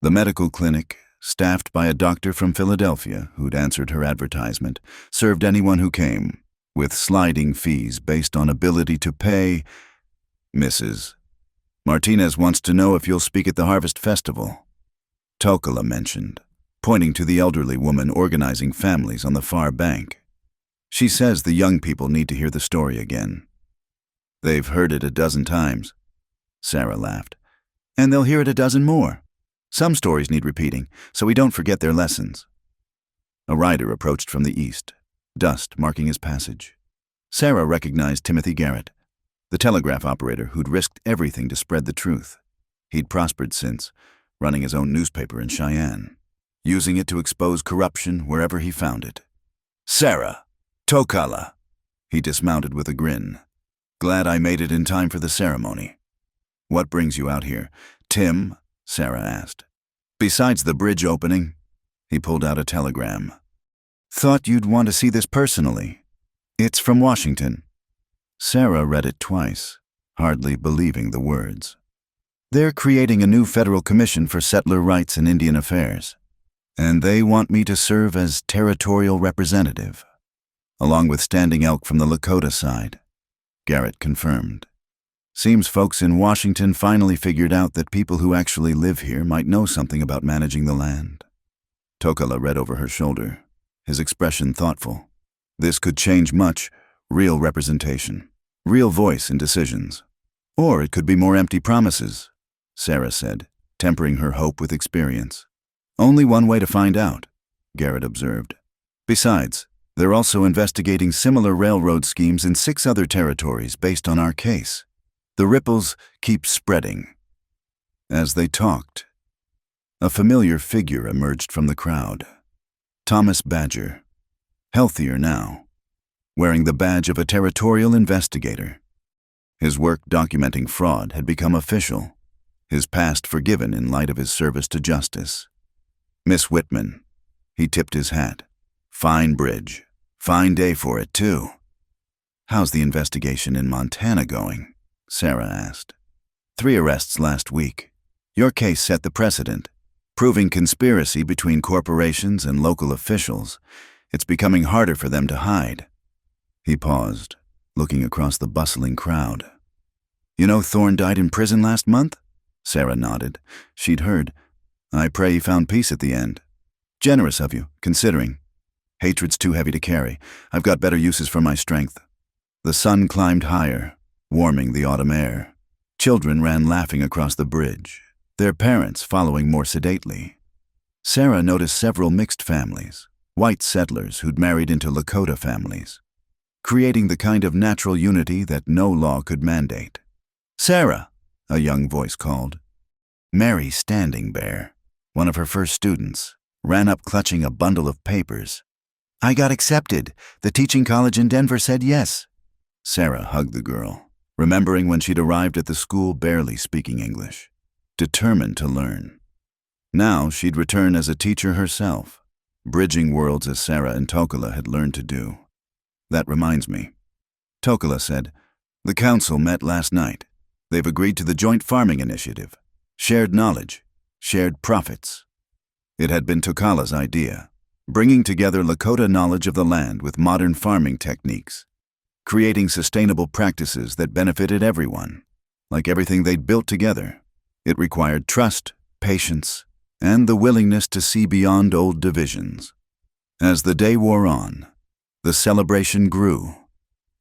The medical clinic, staffed by a doctor from Philadelphia who'd answered her advertisement, served anyone who came, with sliding fees based on ability to pay. "Mrs. Martinez wants to know if you'll speak at the Harvest Festival," Tokala mentioned, pointing to the elderly woman organizing families on the far bank. "She says the young people need to hear the story again." "They've heard it a dozen times," Sarah laughed. "And they'll hear it a dozen more. Some stories need repeating, so we don't forget their lessons." A rider approached from the east, dust marking his passage. Sarah recognized Timothy Garrett. The telegraph operator who'd risked everything to spread the truth. He'd prospered since, running his own newspaper in Cheyenne, using it to expose corruption wherever he found it. "Sarah, Tokala." He dismounted with a grin. "Glad I made it in time for the ceremony." "What brings you out here, Tim?" Sarah asked. "Besides the bridge opening." He pulled out a telegram. "Thought you'd want to see this personally. It's from Washington." Sarah read it twice, hardly believing the words. "They're creating a new federal commission for settler rights and Indian affairs, and they want me to serve as territorial representative, along with Standing Elk from the Lakota side," Garrett confirmed. "Seems folks in Washington finally figured out that people who actually live here might know something about managing the land." Tokala read over her shoulder, his expression thoughtful. "This could change much, real representation, real voice in decisions. Or it could be more empty promises," Sarah said, tempering her hope with experience. "Only one way to find out," Garrett observed. "Besides, they're also investigating similar railroad schemes in 6 other territories based on our case. The ripples keep spreading." As they talked, a familiar figure emerged from the crowd. Thomas Badger, healthier now, wearing the badge of a territorial investigator. His work documenting fraud had become official, his past forgiven in light of his service to justice. "Miss Whitman," he tipped his hat. "Fine bridge. Fine day for it, too." "How's the investigation in Montana going?" Sarah asked. 3 arrests last week. Your case set the precedent, proving conspiracy between corporations and local officials. It's becoming harder for them to hide." He paused, looking across the bustling crowd. "You know Thorne died in prison last month?" Sarah nodded. She'd heard. "I pray he found peace at the end. Generous of you, considering. Hatred's too heavy to carry. I've got better uses for my strength." The sun climbed higher, warming the autumn air. Children ran laughing across the bridge, their parents following more sedately. Sarah noticed several mixed families, white settlers who'd married into Lakota families, creating the kind of natural unity that no law could mandate. "Sarah," a young voice called. Mary Standing Bear, one of her first students, ran up clutching a bundle of papers. "I got accepted. The teaching college in Denver said yes." Sarah hugged the girl, remembering when she'd arrived at the school barely speaking English, determined to learn. Now she'd return as a teacher herself, bridging worlds as Sarah and Tokala had learned to do. "That reminds me," Tokala said. "The council met last night. They've agreed to the joint farming initiative. Shared knowledge, shared profits." It had been Tokala's idea, bringing together Lakota knowledge of the land with modern farming techniques, creating sustainable practices that benefited everyone. Like everything they'd built together, it required trust, patience, and the willingness to see beyond old divisions. As the day wore on, the celebration grew.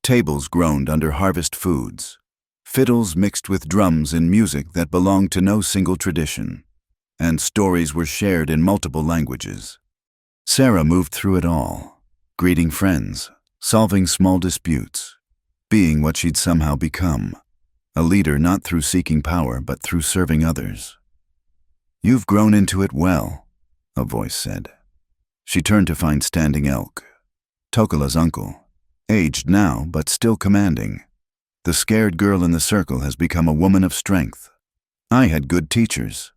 Tables groaned under harvest foods, fiddles mixed with drums in music that belonged to no single tradition, and stories were shared in multiple languages. Sarah moved through it all, greeting friends, solving small disputes, being what she'd somehow become, a leader not through seeking power but through serving others. "You've grown into it well," a voice said. She turned to find Standing Elk, Tokala's uncle, aged now but still commanding. "The scared girl in the circle has become a woman of strength. I had good teachers."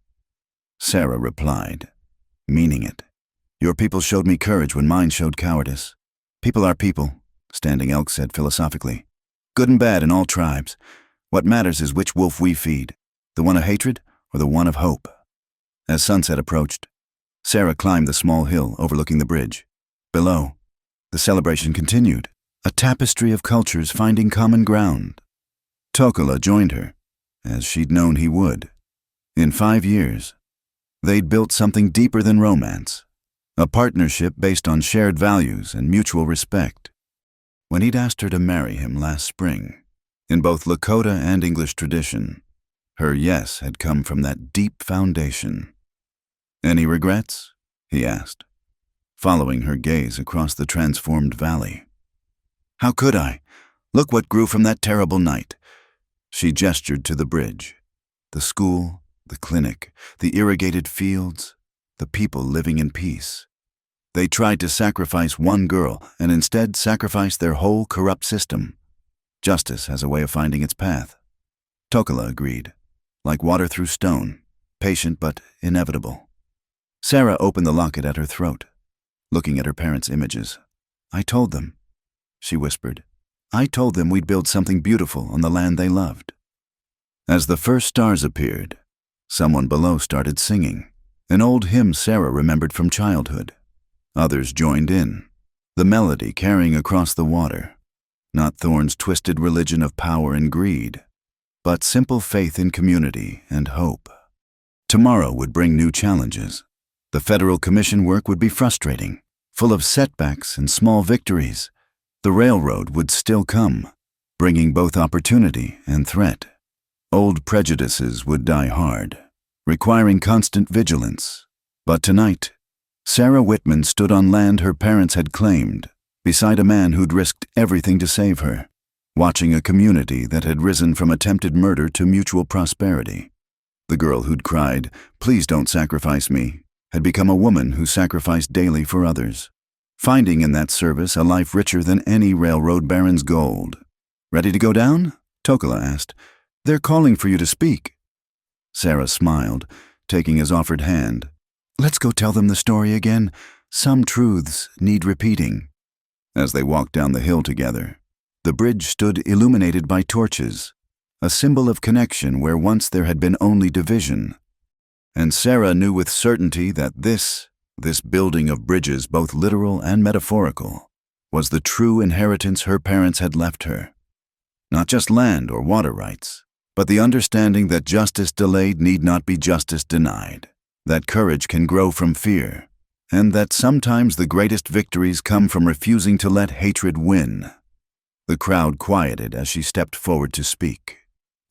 Sarah replied, meaning it. "Your people showed me courage when mine showed cowardice. People are people," Standing Elk said philosophically. "Good and bad in all tribes. What matters is which wolf we feed, the one of hatred or the one of hope." As sunset approached, Sarah climbed the small hill overlooking the bridge. Below, the celebration continued, a tapestry of cultures finding common ground. Tokala joined her, as she'd known he would. In 5 years, they'd built something deeper than romance, a partnership based on shared values and mutual respect. When he'd asked her to marry him last spring, in both Lakota and English tradition, her yes had come from that deep foundation. "Any regrets?" he asked, following her gaze across the transformed valley. "How could I? Look what grew from that terrible night. She gestured to the bridge. The school, the clinic, the irrigated fields, the people living in peace. They tried to sacrifice one girl and instead sacrificed their whole corrupt system. Justice has a way of finding its path. Tokola agreed. Like water through stone, patient but inevitable. Sarah opened the locket at her throat, looking at her parents' images. "I told them," she whispered. "I told them we'd build something beautiful on the land they loved." As the first stars appeared, someone below started singing, an old hymn Sarah remembered from childhood. Others joined in, the melody carrying across the water. Not Thorne's twisted religion of power and greed, but simple faith in community and hope. Tomorrow would bring new challenges. The federal commission work would be frustrating, full of setbacks and small victories. The railroad would still come, bringing both opportunity and threat. Old prejudices would die hard, requiring constant vigilance. But tonight, Sarah Whitman stood on land her parents had claimed, beside a man who'd risked everything to save her, watching a community that had risen from attempted murder to mutual prosperity. The girl who'd cried, "Please don't sacrifice me," had become a woman who sacrificed daily for others, finding in that service a life richer than any railroad baron's gold. "Ready to go down?" Tokola asked. "They're calling for you to speak." Sarah smiled, taking his offered hand. "Let's go tell them the story again. Some truths need repeating." As they walked down the hill together, the bridge stood illuminated by torches, a symbol of connection where once there had been only division. And Sarah knew with certainty that this building of bridges, both literal and metaphorical, was the true inheritance her parents had left her. Not just land or water rights, but the understanding that justice delayed need not be justice denied, that courage can grow from fear, and that sometimes the greatest victories come from refusing to let hatred win. The crowd quieted as she stepped forward to speak,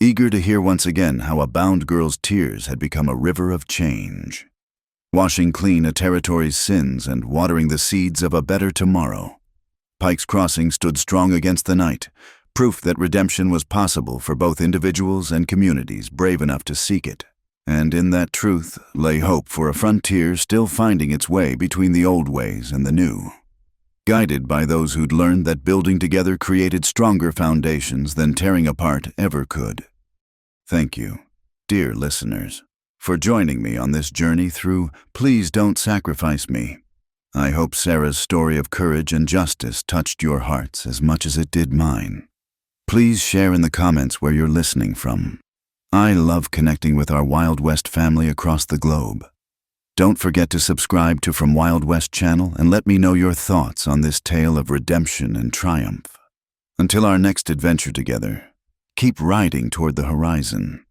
eager to hear once again how a bound girl's tears had become a river of change, washing clean a territory's sins and watering the seeds of a better tomorrow. Pike's Crossing stood strong against the night, proof that redemption was possible for both individuals and communities brave enough to seek it. And in that truth lay hope for a frontier still finding its way between the old ways and the new, guided by those who'd learned that building together created stronger foundations than tearing apart ever could. Thank you, dear listeners, for joining me on this journey through Please Don't Sacrifice Me. I hope Sarah's story of courage and justice touched your hearts as much as it did mine. Please share in the comments where you're listening from. I love connecting with our Wild West family across the globe. Don't forget to subscribe to From Wild West channel and let me know your thoughts on this tale of redemption and triumph. Until our next adventure together, keep riding toward the horizon.